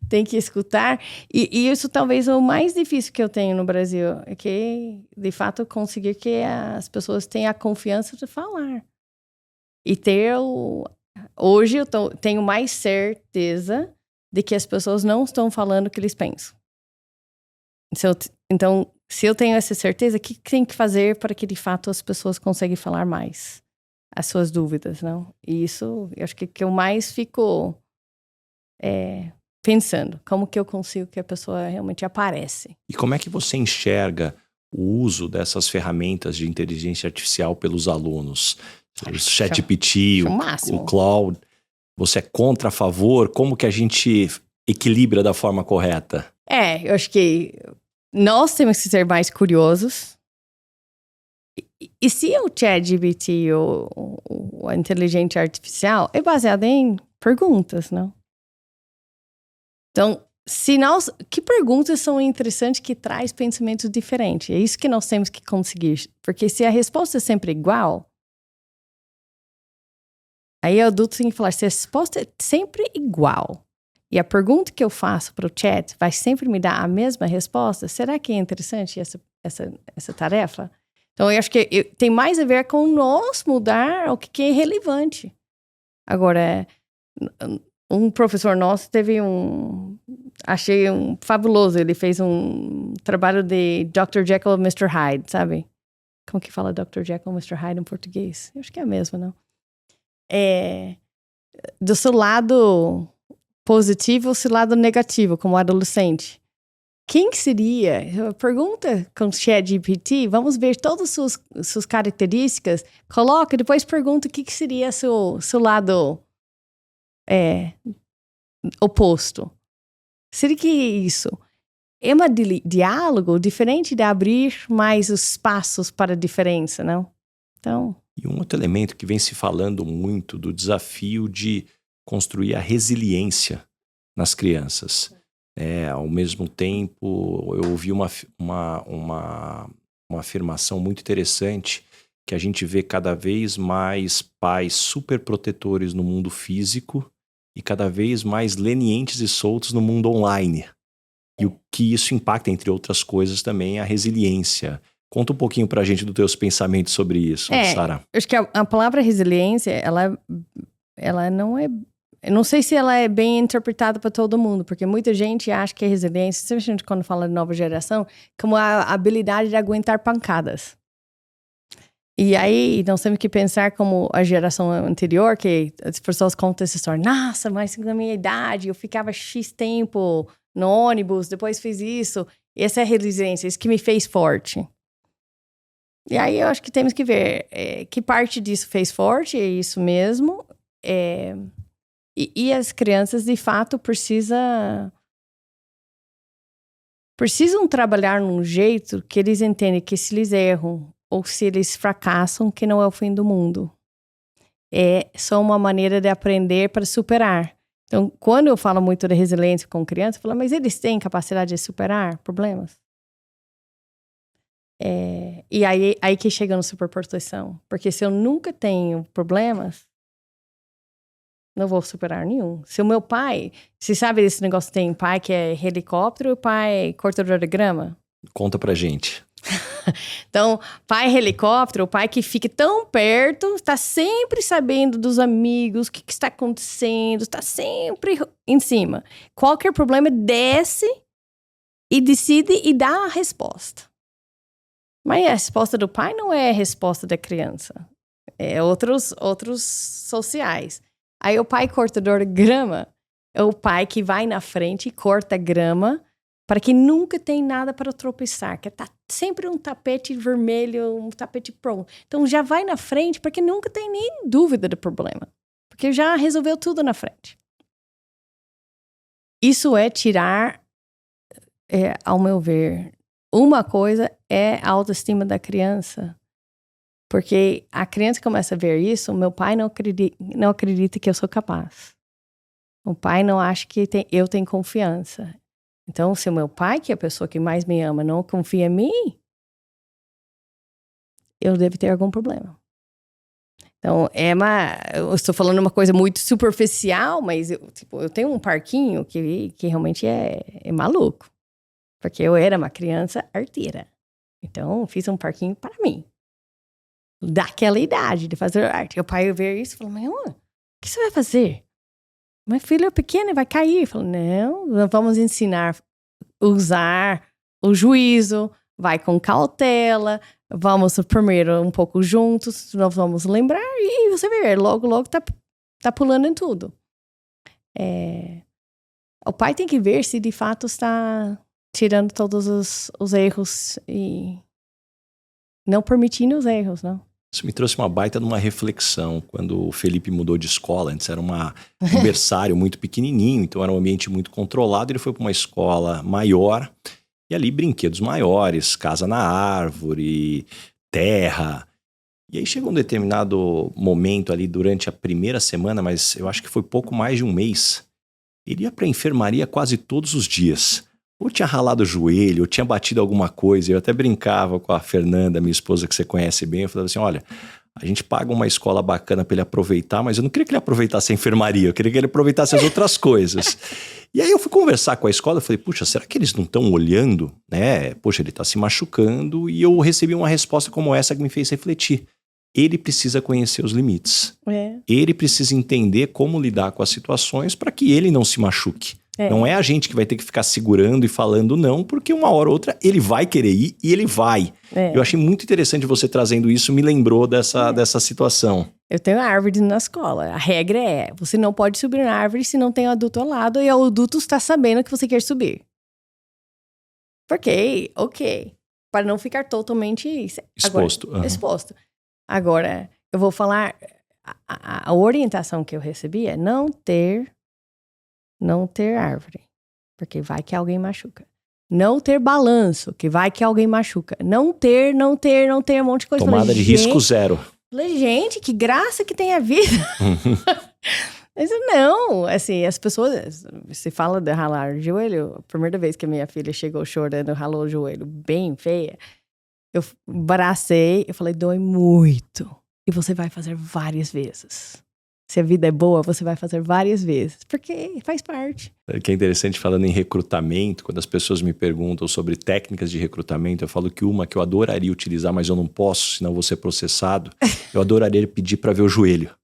Tem que escutar. E isso talvez é o mais difícil que eu tenho no Brasil. É que, de fato, conseguir que as pessoas tenham a confiança de falar. E ter Hoje eu tenho mais certeza de que as pessoas não estão falando o que eles pensam. Então, se eu tenho essa certeza, o que tem que fazer para que, de fato, as pessoas consigam falar mais as suas dúvidas, não? E isso, eu acho que eu mais fico pensando. Como que eu consigo que a pessoa realmente aparece? E como é que você enxerga o uso dessas ferramentas de inteligência artificial pelos alunos? O ChatGPT, o Claude, você é contra, a favor? Como que a gente equilibra da forma correta? Eu acho que nós temos que ser mais curiosos. E se o ChatGPT ou a inteligência artificial é baseado em perguntas, não? Então, que perguntas são interessantes que traz pensamentos diferentes? É isso que nós temos que conseguir. Porque se a resposta é sempre igual, aí o adulto tem que falar, se a resposta é sempre igual e a pergunta que eu faço para o chat vai sempre me dar a mesma resposta, será que é interessante essa tarefa? Então, eu acho que tem mais a ver com nós mudar o que é relevante. Agora, um professor nosso achei fabuloso, ele fez um trabalho de Dr. Jekyll e Mr. Hyde, sabe? Como que fala Dr. Jekyll e Mr. Hyde em português? Eu acho que é a mesma, não? Do seu lado positivo ou seu lado negativo, como adolescente. Quem seria? Pergunta com o ChatGPT, vamos ver todas as suas características, coloca, depois pergunta o que seria seu lado oposto. Seria que isso? É um diálogo diferente de abrir mais os espaços para a diferença, não? Então... E um outro elemento que vem se falando muito do desafio de construir a resiliência nas crianças. Ao mesmo tempo, eu ouvi uma afirmação muito interessante, que a gente vê cada vez mais pais super protetores no mundo físico e cada vez mais lenientes e soltos no mundo online. E o que isso impacta, entre outras coisas, também a resiliência. Conta um pouquinho pra gente dos teus pensamentos sobre isso, Sara. Eu acho que a palavra resiliência, ela não é... Eu não sei se ela é bem interpretada para todo mundo, porque muita gente acha que a resiliência, especialmente quando fala de nova geração, como a habilidade de aguentar pancadas. E aí, nós temos que pensar como a geração anterior, que as pessoas contam essa história. Nossa, mas na minha idade, eu ficava X tempo no ônibus, depois fiz isso. E essa é a resiliência, isso que me fez forte. E aí, eu acho que temos que ver que parte disso fez forte, é isso mesmo. E as crianças, de fato, precisam trabalhar num jeito que eles entendem que se eles erram ou se eles fracassam, que não é o fim do mundo. É só uma maneira de aprender para superar. Então, quando eu falo muito de resiliência com crianças, eu falo, mas eles têm capacidade de superar problemas? E aí que chega no superproteção. Porque se eu nunca tenho problemas, não vou superar nenhum. Se o meu pai... Você sabe desse negócio, tem pai que é helicóptero e pai cortador de grama? Conta pra gente. Então, pai helicóptero, o pai que fica tão perto, está sempre sabendo dos amigos, o que está acontecendo, está sempre em cima. Qualquer problema, desce e decide e dá a resposta. Mas a resposta do pai não é a resposta da criança. É outros sociais. Aí o pai cortador de grama é o pai que vai na frente e corta grama para que nunca tem nada para tropeçar, que tá sempre um tapete vermelho, um tapete pronto. Então já vai na frente porque nunca tem nem dúvida do problema, porque já resolveu tudo na frente. Isso é tirar, ao meu ver, uma coisa é a autoestima da criança. Porque a criança começa a ver isso, meu pai não acredita que eu sou capaz. O pai não acha que eu tenho confiança. Então, se o meu pai, que é a pessoa que mais me ama, não confia em mim, eu devo ter algum problema. Então, eu estou falando uma coisa muito superficial, mas eu tenho um parquinho que realmente é maluco. Porque eu era uma criança arteira. Então, eu fiz um parquinho para mim. Daquela idade, de fazer arte. O pai ver isso e falou, mas o que você vai fazer? Meu filho é pequeno e vai cair. Eu falei, não, nós vamos ensinar a usar o juízo, vai com cautela, vamos primeiro um pouco juntos, nós vamos lembrar e você vai ver, logo tá pulando em tudo. O pai tem que ver se de fato está tirando todos os erros e não permitindo os erros, não. Isso me trouxe uma baita de uma reflexão quando o Felipe mudou de escola. Antes era um berçário muito pequenininho, então era um ambiente muito controlado. Ele foi para uma escola maior e ali brinquedos maiores, casa na árvore, terra. E aí chegou um determinado momento ali durante a primeira semana, mas eu acho que foi pouco mais de um mês. Ele ia para a enfermaria quase todos os dias. Ou tinha ralado o joelho, ou tinha batido alguma coisa. Eu até brincava com a Fernanda, minha esposa, que você conhece bem. Eu falava assim, olha, a gente paga uma escola bacana para ele aproveitar, mas eu não queria que ele aproveitasse a enfermaria, eu queria que ele aproveitasse as outras coisas. E aí eu fui conversar com a escola, eu falei, puxa, será que eles não estão olhando? Né? Poxa, ele está se machucando. E eu recebi uma resposta como essa que me fez refletir. Ele precisa conhecer os limites. Ele precisa entender como lidar com as situações para que ele não se machuque. Não é a gente que vai ter que ficar segurando e falando não, porque uma hora ou outra ele vai querer ir e ele vai. Eu achei muito interessante você trazendo isso, me lembrou dessa situação. Eu tenho árvore na escola. A regra é, você não pode subir na árvore se não tem um adulto ao lado e o adulto está sabendo que você quer subir. Porque, para não ficar totalmente exposto. Exposto. Agora, eu vou falar, a orientação que eu recebi é não ter árvore, porque vai que alguém machuca. Não ter balanço, que vai que alguém machuca. Não ter um monte de coisa. Tomada de risco zero. Falei, gente, que graça que tem a vida. Mas não, assim, as pessoas, se fala de ralar o joelho, a primeira vez que a minha filha chegou chorando, ralou o joelho bem feia, eu abracei, eu falei, dói muito. E você vai fazer várias vezes. Se a vida é boa, você vai fazer várias vezes, porque faz parte. O que é interessante, falando em recrutamento, quando as pessoas me perguntam sobre técnicas de recrutamento, eu falo que uma que eu adoraria utilizar, mas eu não posso, senão vou ser processado, eu adoraria pedir para ver o joelho.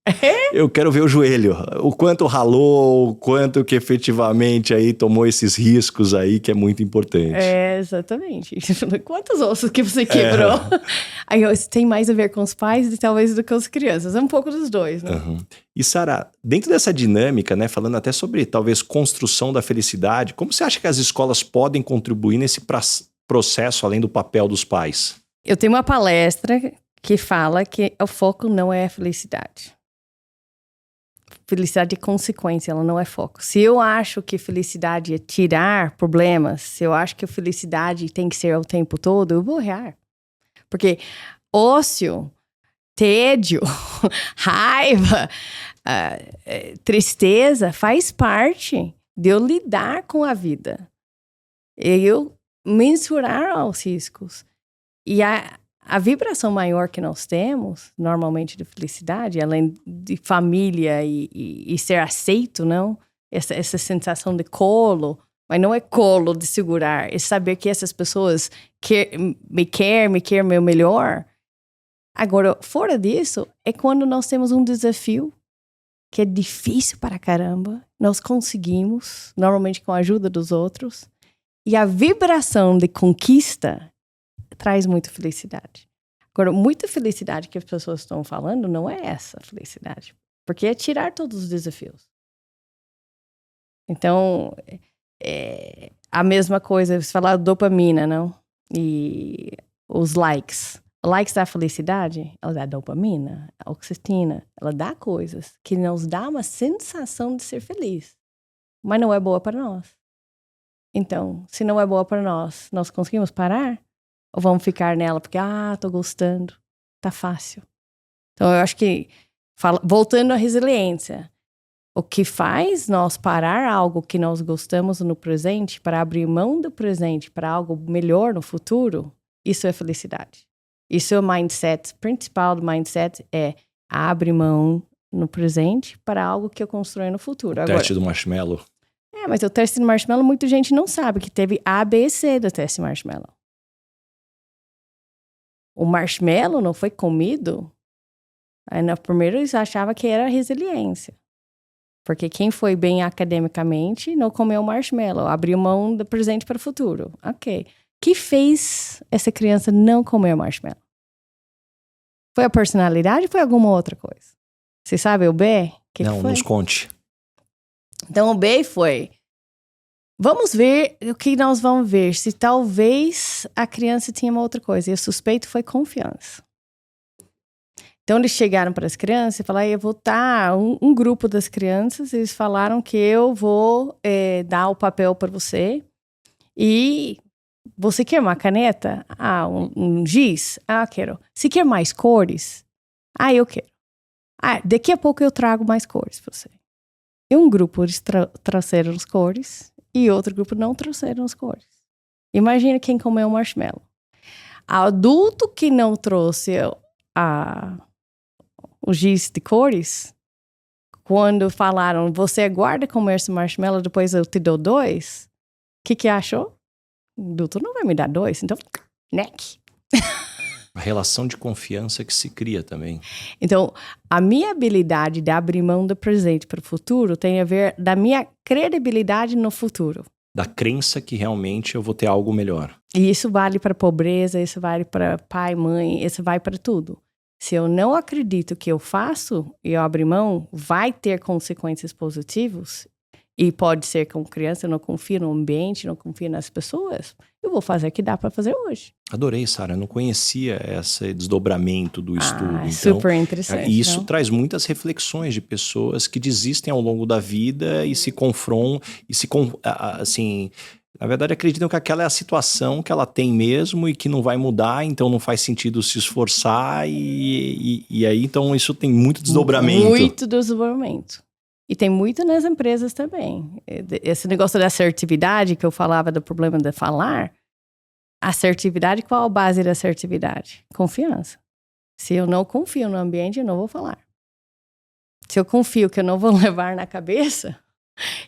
Eu quero ver o joelho, o quanto ralou, o quanto que efetivamente aí tomou esses riscos aí, que é muito importante. Exatamente. Quantos ossos que você quebrou? Aí tem mais a ver com os pais e talvez do que com as crianças. É um pouco dos dois, né? E Sara, dentro dessa dinâmica, né, falando até sobre talvez construção da felicidade, como você acha que as escolas podem contribuir nesse processo, além do papel dos pais? Eu tenho uma palestra que fala que o foco não é a felicidade. Felicidade é consequência, ela não é foco. Se eu acho que felicidade é tirar problemas, se eu acho que a felicidade tem que ser o tempo todo, eu vou errar. Porque ócio, tédio, raiva, tristeza faz parte de eu lidar com a vida. Eu mensurar os riscos. E a vibração maior que nós temos, normalmente de felicidade, além de família e ser aceito, não? Essa sensação de colo, mas não é colo de segurar, é saber que essas pessoas me querem meu melhor. Agora, fora disso, é quando nós temos um desafio que é difícil para caramba, nós conseguimos, normalmente com a ajuda dos outros, e a vibração de conquista traz muita felicidade. Agora, muita felicidade que as pessoas estão falando não é essa felicidade, porque é tirar todos os desafios. Então, a mesma coisa, você fala dopamina, não? E os likes. Likes da felicidade, ela dá dopamina, a oxitocina, ela dá coisas que nos dá uma sensação de ser feliz, mas não é boa para nós. Então, se não é boa para nós conseguimos parar? Ou vamos ficar nela porque, tô gostando, tá fácil. Então, eu acho que, voltando à resiliência, o que faz nós parar algo que nós gostamos no presente para abrir mão do presente para algo melhor no futuro, isso é felicidade. Isso é o mindset, principal do mindset é abrir mão no presente para algo que eu construo no futuro. O teste do marshmallow. Mas o teste do marshmallow, muita gente não sabe que teve A, B e C do teste marshmallow. O marshmallow não foi comido. Aí, no primeiro, eles achavam que era resiliência. Porque quem foi bem academicamente não comeu marshmallow. Abriu mão do presente para o futuro. Ok. O que fez essa criança não comer marshmallow? Foi a personalidade ou foi alguma outra coisa? Você sabe o B? Não, nos conte. Então, o B foi... Vamos ver o que nós vamos ver. Se talvez a criança tinha uma outra coisa. E o suspeito foi confiança. Então, eles chegaram para as crianças e falaram, eu vou dar um grupo das crianças. Eles falaram que eu vou dar o papel para você. E você quer uma caneta? Um giz? Quero. Se quer mais cores? Eu quero. Daqui a pouco eu trago mais cores para você. E um grupo eles trouxeram as cores e outro grupo não trouxeram as cores. Imagina quem comeu o marshmallow. Adulto que não trouxe o giz de cores, quando falaram, você aguarda comer esse marshmallow, depois eu te dou 2, o que achou? O adulto não vai me dar 2, então, neck. A relação de confiança que se cria também. Então, a minha habilidade de abrir mão do presente para o futuro tem a ver da minha credibilidade no futuro. Da crença que realmente eu vou ter algo melhor. E isso vale para pobreza, isso vale para pai, mãe, isso vale para tudo. Se eu não acredito que eu faço e eu abro mão, vai ter consequências positivas. E pode ser que uma criança não confie no ambiente, não confie nas pessoas. Eu vou fazer o que dá para fazer hoje. Adorei, Sara. Eu não conhecia esse desdobramento do estudo. Então, super interessante. Isso não? traz muitas reflexões de pessoas que desistem ao longo da vida e se confrontam, assim... Na verdade, acreditam que aquela é a situação que ela tem mesmo e que não vai mudar, então não faz sentido se esforçar e aí, então, isso tem muito desdobramento. Muito desdobramento. E tem muito nas empresas também. Esse negócio da assertividade, que eu falava do problema de falar, assertividade, qual a base da assertividade? Confiança. Se eu não confio no ambiente, eu não vou falar. Se eu confio que eu não vou levar na cabeça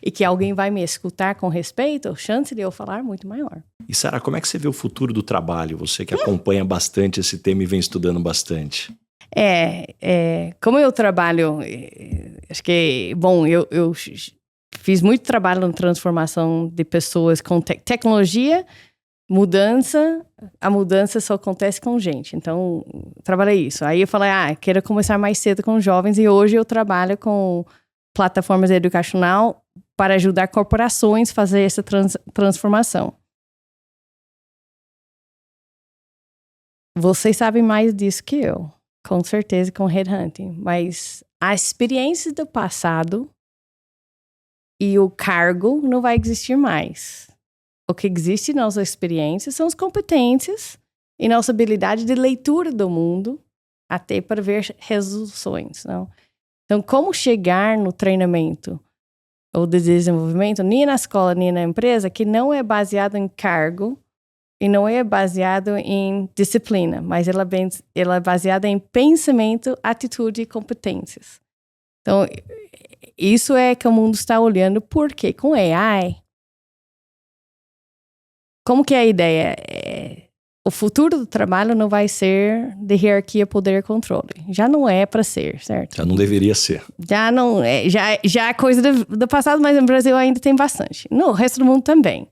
e que alguém vai me escutar com respeito, a chance de eu falar é muito maior. E Sara, como é que você vê o futuro do trabalho? Você que acompanha bastante esse tema e vem estudando bastante. Como eu trabalho, acho que, bom, eu fiz muito trabalho na transformação de pessoas com tecnologia, a mudança só acontece com gente, então, trabalhei isso. Aí eu falei, quero começar mais cedo com jovens e hoje eu trabalho com plataformas educacional para ajudar corporações a fazer essa transformação. Vocês sabem mais disso que eu. Com certeza, com headhunting. Mas a experiência do passado e o cargo não vai existir mais. O que existe nas nossas experiências são as competências e nossa habilidade de leitura do mundo até para ver resoluções. Não? Então, como chegar no treinamento ou de desenvolvimento, nem na escola, nem na empresa, que não é baseado em cargo, e não é baseado em disciplina, mas ela é baseada em pensamento, atitude e competências. Então, isso é que o mundo está olhando, porque com AI, como que é a ideia? O futuro do trabalho não vai ser de hierarquia, poder e controle. Já não é para ser, certo? Já não deveria ser. Já não é, já é coisa do passado, mas no Brasil ainda tem bastante. No resto do mundo também.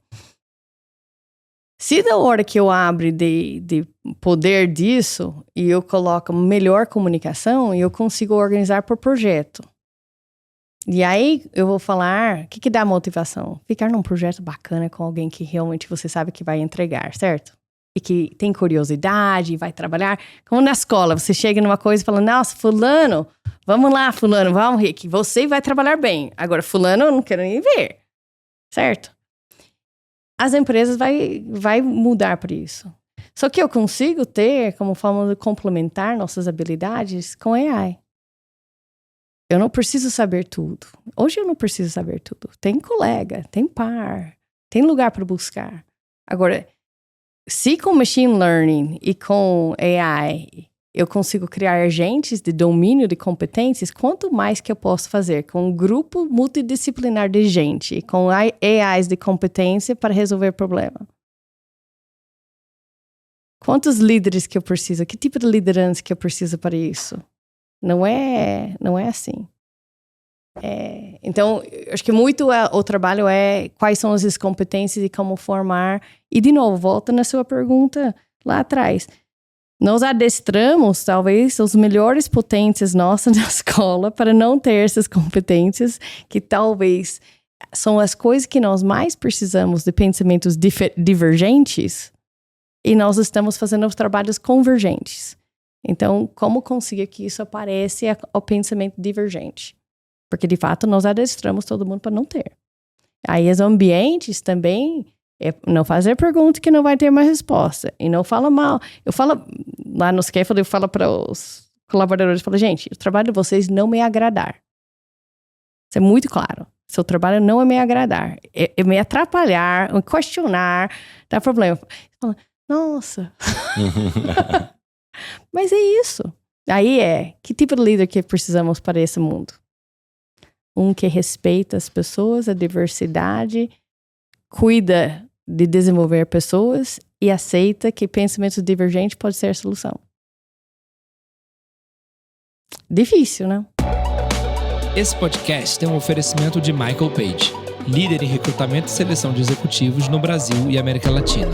Se da hora que eu abro de poder disso e eu coloco melhor comunicação, eu consigo organizar por projeto. E aí eu vou falar, o que dá motivação? Ficar num projeto bacana com alguém que realmente você sabe que vai entregar, certo? E que tem curiosidade, vai trabalhar. Como na escola, você chega numa coisa e fala, nossa, fulano, vamos lá, fulano, vamos, Rick, você vai trabalhar bem. Agora, fulano, eu não quero nem ver, certo? as empresas vai mudar para isso. Só que eu consigo ter como forma de complementar nossas habilidades com AI. Eu não preciso saber tudo. Hoje eu não preciso saber tudo. Tem colega, tem par, tem lugar para buscar. Agora, se com machine learning e com AI eu consigo criar agentes de domínio de competências, quanto mais que eu posso fazer com um grupo multidisciplinar de gente e com AIs de competência para resolver problema? Quantos líderes que eu preciso? Que tipo de liderança que eu preciso para isso? Não é assim. Então, eu acho que muito o trabalho é quais são as competências e como formar. E, de novo, volta na sua pergunta lá atrás. Nós adestramos, talvez, os melhores potências nossas na escola para não ter essas competências que talvez são as coisas que nós mais precisamos de pensamentos divergentes e nós estamos fazendo os trabalhos convergentes. Então, como conseguir que isso apareça ao pensamento divergente? Porque, de fato, nós adestramos todo mundo para não ter. Aí, os ambientes também... não fazer pergunta que não vai ter uma resposta. E não fala mal. Eu falo, lá no Scaffold, eu falo para os colaboradores, eu falo, gente, o trabalho de vocês não me agradar. Isso é muito claro. Seu trabalho não é me agradar. É me atrapalhar, me questionar, dá problema. Falo, nossa. Mas é isso. Aí que tipo de líder que precisamos para esse mundo? Um que respeita as pessoas, a diversidade, cuida de desenvolver pessoas e aceita que pensamento divergente pode ser a solução. Difícil, né? Esse podcast tem um oferecimento de Michael Page, líder em recrutamento e seleção de executivos no Brasil e América Latina.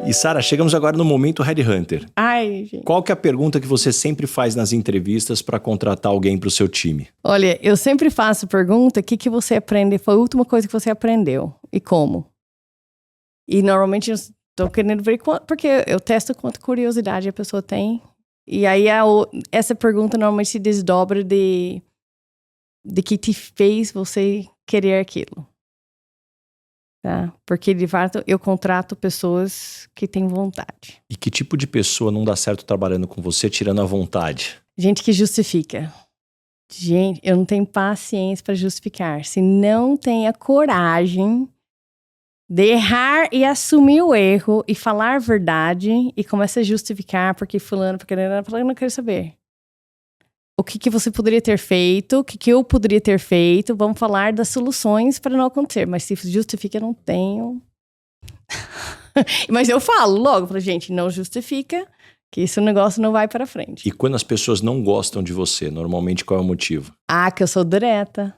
E Sara, chegamos agora no momento Headhunter. Ai, gente. Qual que é a pergunta que você sempre faz nas entrevistas para contratar alguém para o seu time? Olha, eu sempre faço pergunta, o que você aprende? Foi a última coisa que você aprendeu e como? E normalmente eu estou querendo ver porque eu testo quanta curiosidade a pessoa tem. E aí essa pergunta normalmente se desdobra de que te fez você querer aquilo. Tá? Porque, de fato, eu contrato pessoas que têm vontade. E que tipo de pessoa não dá certo trabalhando com você, tirando a vontade? Gente que justifica. Gente, eu não tenho paciência para justificar. Se não tem a coragem de errar e assumir o erro e falar a verdade e começa a justificar porque fulano, porque eu não quero saber. O que você poderia ter feito, o que eu poderia ter feito, vamos falar das soluções para não acontecer. Mas se justifica, eu não tenho. Mas eu falo logo, gente, não justifica, que esse negócio não vai para frente. E quando as pessoas não gostam de você, normalmente qual é o motivo? Que eu sou direta.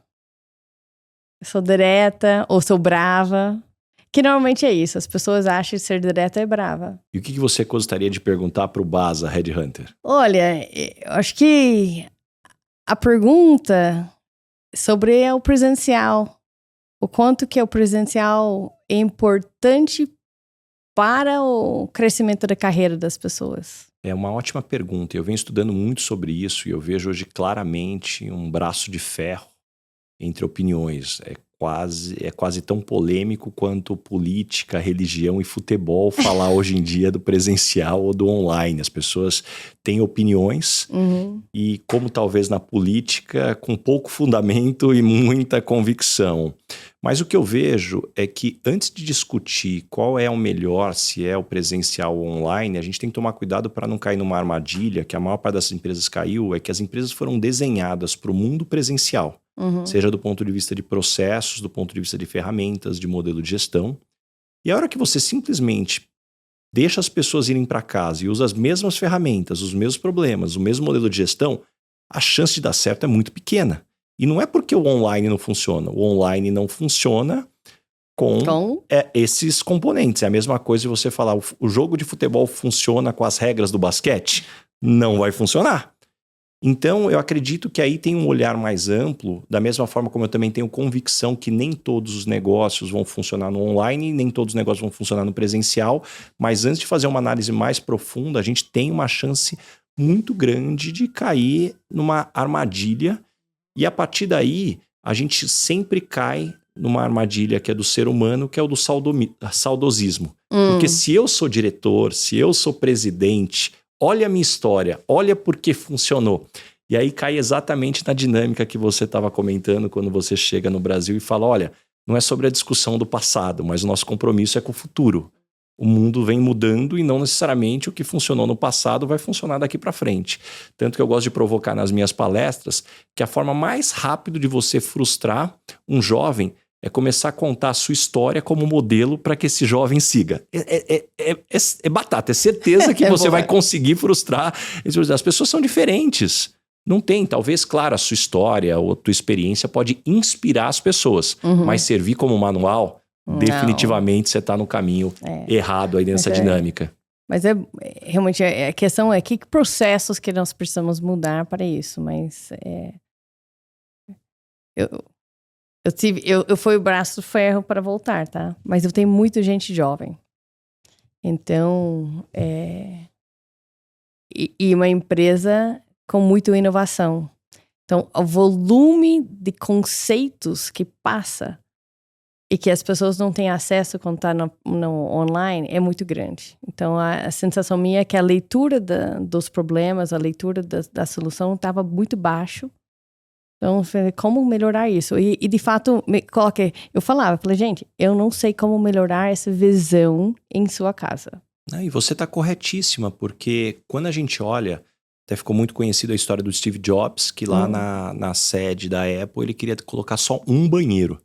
Eu sou direta ou sou brava. Que normalmente é isso, as pessoas acham que ser direta é brava. E o que você gostaria de perguntar para o Baza Headhunter? Olha, eu acho que a pergunta sobre o presencial, o quanto que o presencial é importante para o crescimento da carreira das pessoas. É uma ótima pergunta. Eu venho estudando muito sobre isso e eu vejo hoje claramente um braço de ferro entre opiniões. É quase tão polêmico quanto política, religião e futebol falar hoje em dia do presencial ou do online. As pessoas têm opiniões e, como talvez na política, com pouco fundamento e muita convicção. Mas o que eu vejo é que antes de discutir qual é o melhor, se é o presencial ou online, a gente tem que tomar cuidado para não cair numa armadilha que a maior parte das empresas caiu, é que as empresas foram desenhadas para o mundo presencial. Seja do ponto de vista de processos, do ponto de vista de ferramentas, de modelo de gestão. E a hora que você simplesmente deixa as pessoas irem para casa e usa as mesmas ferramentas, os mesmos problemas, o mesmo modelo de gestão, a chance de dar certo é muito pequena. E não é porque o online não funciona. O online não funciona com esses componentes. É a mesma coisa de você falar, o jogo de futebol funciona com as regras do basquete? Não vai funcionar. Então, eu acredito que aí tem um olhar mais amplo, da mesma forma como eu também tenho convicção que nem todos os negócios vão funcionar no online, nem todos os negócios vão funcionar no presencial, mas antes de fazer uma análise mais profunda, a gente tem uma chance muito grande de cair numa armadilha e a partir daí a gente sempre cai numa armadilha que é do ser humano, que é o do saudosismo. Porque se eu sou diretor, se eu sou presidente, olha a minha história, olha por que funcionou. E aí cai exatamente na dinâmica que você estava comentando quando você chega no Brasil e fala, olha, não é sobre a discussão do passado, mas o nosso compromisso é com o futuro. O mundo vem mudando e não necessariamente o que funcionou no passado vai funcionar daqui para frente. Tanto que eu gosto de provocar nas minhas palestras que a forma mais rápida de você frustrar um jovem é começar a contar a sua história como modelo para que esse jovem siga. É batata, é certeza que você vai conseguir frustrar. As pessoas são diferentes. Não tem, talvez, claro, a sua história ou a tua experiência pode inspirar as pessoas, mas servir como manual... Definitivamente você está no caminho errado aí nessa dinâmica. Mas realmente a questão é que processos que nós precisamos mudar para isso. Mas eu fui o braço de ferro para voltar, tá? Mas eu tenho muita gente jovem. Então, e uma empresa com muita inovação. Então, o volume de conceitos que passa e que as pessoas não têm acesso quando está no online é muito grande. Então, a sensação minha é que a leitura dos problemas, a leitura da solução estava muito baixo. Então, como melhorar isso? E de fato, eu falei, gente, eu não sei como melhorar essa visão em sua casa. E você está corretíssima, porque quando a gente olha, até ficou muito conhecida a história do Steve Jobs, que lá na sede da Apple, ele queria colocar só um banheiro.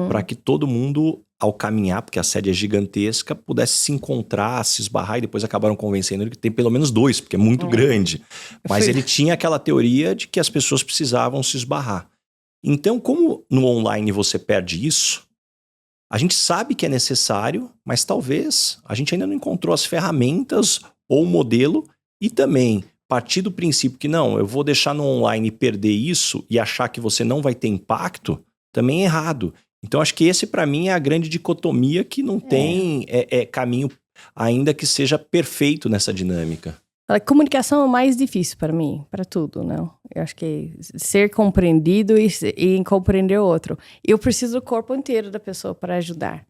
Para que todo mundo, ao caminhar, porque a sede é gigantesca, pudesse se encontrar, se esbarrar, e depois acabaram convencendo ele que tem pelo menos 2, porque é muito grande. Mas ele tinha aquela teoria de que as pessoas precisavam se esbarrar. Então, como no online você perde isso, a gente sabe que é necessário, mas talvez a gente ainda não encontrou as ferramentas ou o modelo, e também partir do princípio que não, eu vou deixar no online perder isso e achar que você não vai ter impacto, também é errado. Então, acho que esse, para mim, é a grande dicotomia que não tem caminho ainda que seja perfeito nessa dinâmica. A comunicação é o mais difícil para mim, para tudo, não? Eu acho que ser compreendido e compreender o outro. Eu preciso do corpo inteiro da pessoa para ajudar.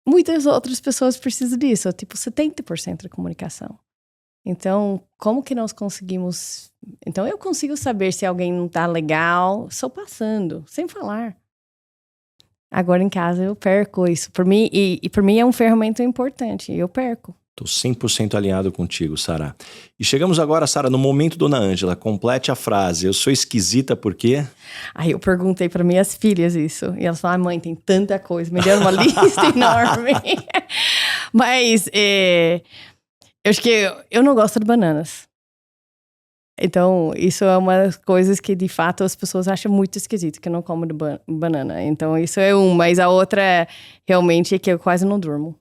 Muitas outras pessoas precisam disso, tipo 70% da comunicação. Então, como que nós conseguimos... Então, eu consigo saber se alguém não está legal só passando, sem falar. Agora em casa eu perco isso. Por mim, e por mim é um ferramenta importante. Eu perco. Estou 100% alinhado contigo, Sara. E chegamos agora, Sara, no momento Dona Ângela. Complete a frase. Eu sou esquisita por quê? Aí eu perguntei para minhas filhas isso. E elas falaram, mãe, tem tanta coisa. Me deram uma lista enorme. Mas eu acho que eu não gosto de bananas. Então, isso é uma das coisas que, de fato, as pessoas acham muito esquisito, que eu não como de banana. Então, isso é mas a outra, realmente, é que eu quase não durmo.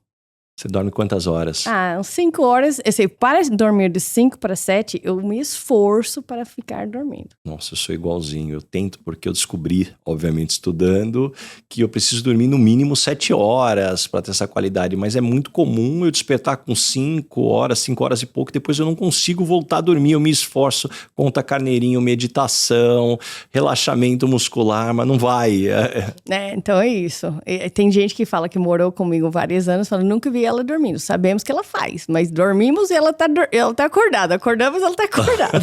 Você dorme quantas horas? Uns 5 horas. Para dormir de 5 para 7, eu me esforço para ficar dormindo. Nossa, eu sou igualzinho. Eu tento porque eu descobri, obviamente estudando, que eu preciso dormir no mínimo 7 horas para ter essa qualidade. Mas é muito comum eu despertar com 5 horas e pouco. Depois eu não consigo voltar a dormir. Eu me esforço, conta carneirinho, meditação, relaxamento muscular, mas não vai. Então é isso. Tem gente que fala que morou comigo vários anos, fala, nunca vi ela dormindo. Sabemos que ela faz, mas dormimos e ela tá acordada. Acordamos e ela tá acordada.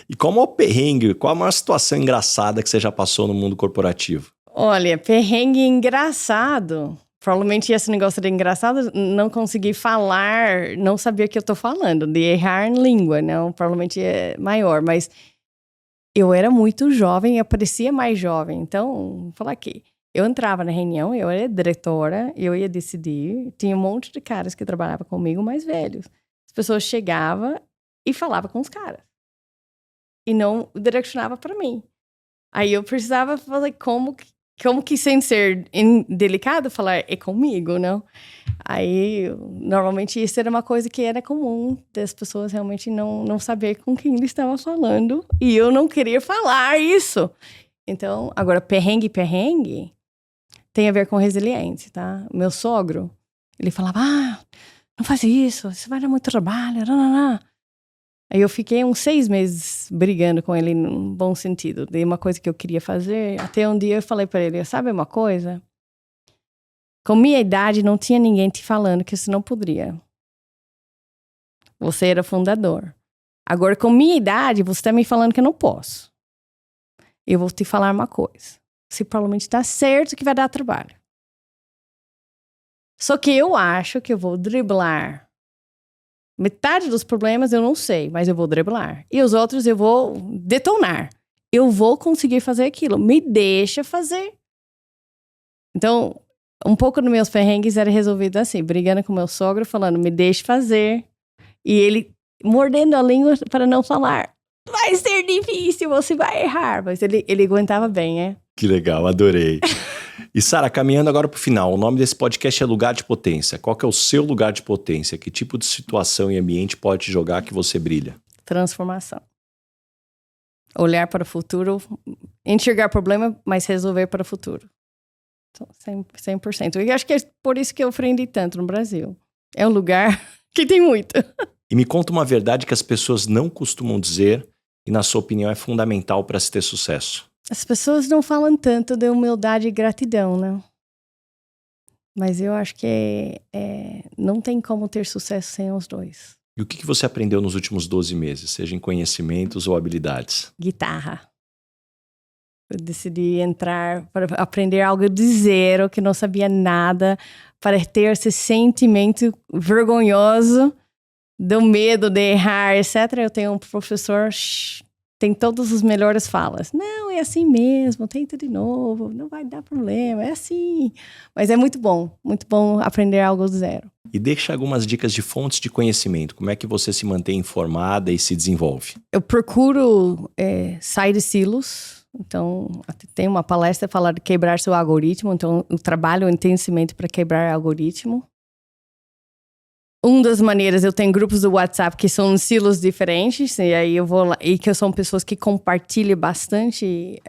E qual é o perrengue? Qual a maior situação engraçada que você já passou no mundo corporativo? Olha, perrengue engraçado. Provavelmente esse negócio de engraçado, não conseguir falar, não saber o que eu tô falando, de errar em língua, não, provavelmente é maior, mas eu era muito jovem, eu parecia mais jovem, então, vou falar aqui. Eu entrava na reunião, eu era diretora, eu ia decidir. Tinha um monte de caras que trabalhavam comigo mais velhos. As pessoas chegavam e falavam com os caras. E não direcionava para mim. Aí eu precisava falar como que sem ser indelicado, falar é comigo, não? Aí, normalmente, isso era uma coisa que era comum, das pessoas realmente não saber com quem ele estava falando. E eu não queria falar isso. Então, agora, perrengue, tem a ver com resiliência, tá? Meu sogro, ele falava, não faz isso vai dar muito trabalho, Aí eu fiquei uns 6 meses brigando com ele num bom sentido. De uma coisa que eu queria fazer. Até um dia eu falei pra ele, sabe uma coisa? Com minha idade não tinha ninguém te falando que você não poderia. Você era fundador. Agora com minha idade você tá me falando que eu não posso. Eu vou te falar uma coisa. Você provavelmente tá certo que vai dar trabalho. Só que eu acho que eu vou driblar. Metade dos problemas eu não sei, mas eu vou driblar. E os outros eu vou detonar. Eu vou conseguir fazer aquilo. Me deixa fazer. Então, um pouco dos meus perrengues era resolvido assim, brigando com meu sogro, falando, me deixa fazer. E ele mordendo a língua para não falar. Vai ser difícil, você vai errar. Mas ele aguentava bem, né? Que legal, adorei. E Sara, caminhando agora para o final, o nome desse podcast é Lugar de Potência. Qual que é o seu lugar de potência? Que tipo de situação e ambiente pode te jogar que você brilha? Transformação. Olhar para o futuro, enxergar problema, mas resolver para o futuro. Então, 100%. E acho que é por isso que eu aprendi tanto no Brasil. É um lugar que tem muito. E me conta uma verdade que as pessoas não costumam dizer e, na sua opinião, é fundamental para se ter sucesso. As pessoas não falam tanto de humildade e gratidão, né? Mas eu acho que não tem como ter sucesso sem os dois. E o que você aprendeu nos últimos 12 meses, seja em conhecimentos ou habilidades? Guitarra. Eu decidi entrar para aprender algo do zero, que não sabia nada, para ter esse sentimento vergonhoso do medo de errar, etc. Eu tenho um professor... Tem todas as melhores falas. Não, é assim mesmo, tenta de novo, não vai dar problema, é assim. Mas é muito bom aprender algo do zero. E deixa algumas dicas de fontes de conhecimento. Como é que você se mantém informada e se desenvolve? Eu procuro sair de silos. Então, tem uma palestra falando de quebrar seu algoritmo. Então, eu trabalho intensamente para quebrar algoritmo. Uma das maneiras, eu tenho grupos do WhatsApp que são silos diferentes, e aí eu vou lá, e que são pessoas que compartilham bastante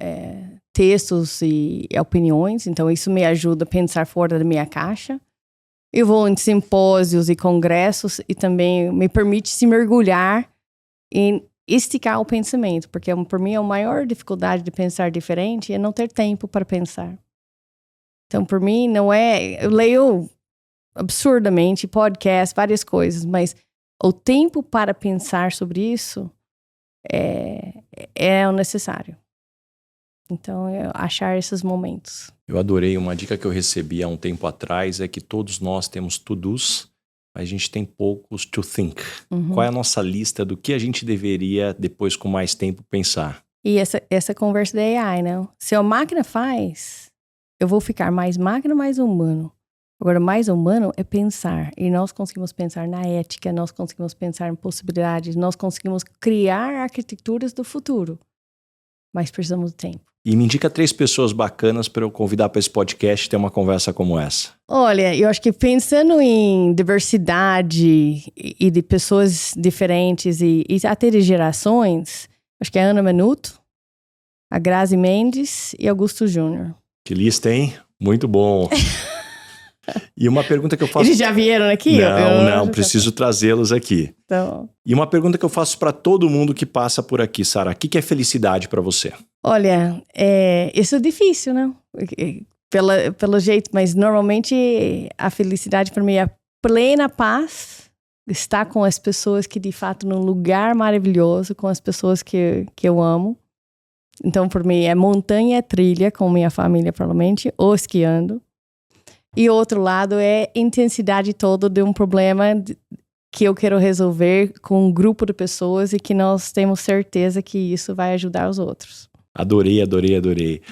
textos e opiniões, então isso me ajuda a pensar fora da minha caixa. Eu vou em simpósios e congressos e também me permite se mergulhar em esticar o pensamento, porque para mim a maior dificuldade de pensar diferente é não ter tempo para pensar. Então, por mim, não é... Eu leio absurdamente, podcast, várias coisas, mas o tempo para pensar sobre isso é o necessário. Então, achar esses momentos. Eu adorei. Uma dica que eu recebi há um tempo atrás é que todos nós temos to-dos, mas a gente tem poucos to think. Uhum. Qual é a nossa lista do que a gente deveria, depois com mais tempo, pensar? E essa conversa da AI, não? Se a máquina faz, eu vou ficar mais máquina, mais humano. Agora, mais humano é pensar. E nós conseguimos pensar na ética, nós conseguimos pensar em possibilidades, nós conseguimos criar arquiteturas do futuro. Mas precisamos de tempo. E me indica 3 pessoas bacanas para eu convidar para esse podcast e ter uma conversa como essa. Olha, eu acho que pensando em diversidade e de pessoas diferentes e até de gerações, acho que é a Ana Menuto, a Grazi Mendes e Augusto Júnior. Que lista, hein? Muito bom. E uma pergunta que eu faço... Eles já vieram aqui? Não, preciso trazê-los aqui. Então... E uma pergunta que eu faço para todo mundo que passa por aqui, Sara. O que é felicidade para você? Olha, isso é difícil, né? Pelo jeito, mas normalmente a felicidade para mim é a plena paz, estar com as pessoas que de fato num lugar maravilhoso, com as pessoas que eu amo. Então, por mim, é montanha, trilha com minha família, provavelmente, ou esquiando. E outro lado é intensidade toda de um problema que eu quero resolver com um grupo de pessoas e que nós temos certeza que isso vai ajudar os outros. Adorei.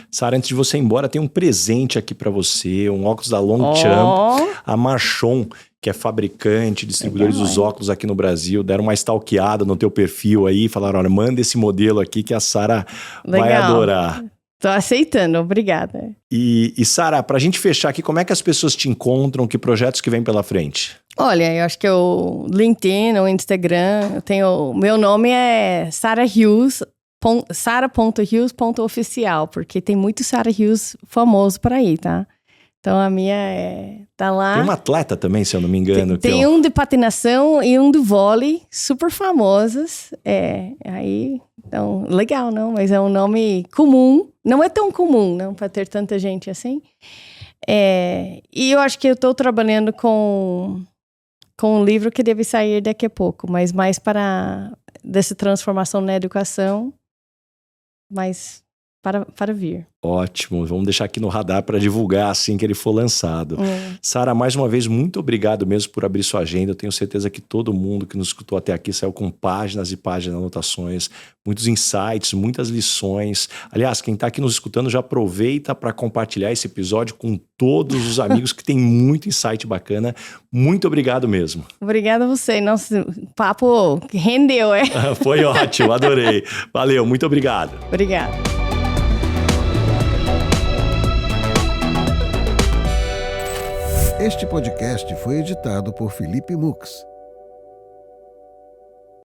Sara, antes de você ir embora, tem um presente aqui para você, um óculos da Longchamp, a Marchon, que é fabricante, distribuidores dos óculos aqui no Brasil, deram uma stalkeada no teu perfil aí, falaram, olha, manda esse modelo aqui que a Sara vai adorar. Tô aceitando, obrigada. E Sara, pra gente fechar aqui, como é que as pessoas te encontram? Que projetos que vem pela frente? Olha, eu acho que o LinkedIn, o Instagram, meu nome é Sara Hughes, sara.hughes.oficial, porque tem muito Sara Hughes famoso por aí, tá? Então a minha tá lá. Tem uma atleta também, se eu não me engano. Tem um de patinação e um de vôlei, super famosos. Aí, então, legal, não? Mas é um nome comum. Não é tão comum, não, para ter tanta gente assim. E eu acho que eu estou trabalhando com um livro que deve sair daqui a pouco, mas mais para dessa transformação na educação, mas para vir. Ótimo, vamos deixar aqui no radar para divulgar assim que ele for lançado. Sara, mais uma vez, muito obrigado mesmo por abrir sua agenda. Eu tenho certeza que todo mundo que nos escutou até aqui saiu com páginas e páginas de anotações, muitos insights, muitas lições. Aliás, quem está aqui nos escutando já aproveita para compartilhar esse episódio com todos os amigos que tem muito insight bacana. Muito obrigado mesmo. Obrigada a você. Nossa, o papo rendeu, Foi ótimo, adorei. Valeu, muito obrigado. Obrigada. Este podcast foi editado por Felipe Mux.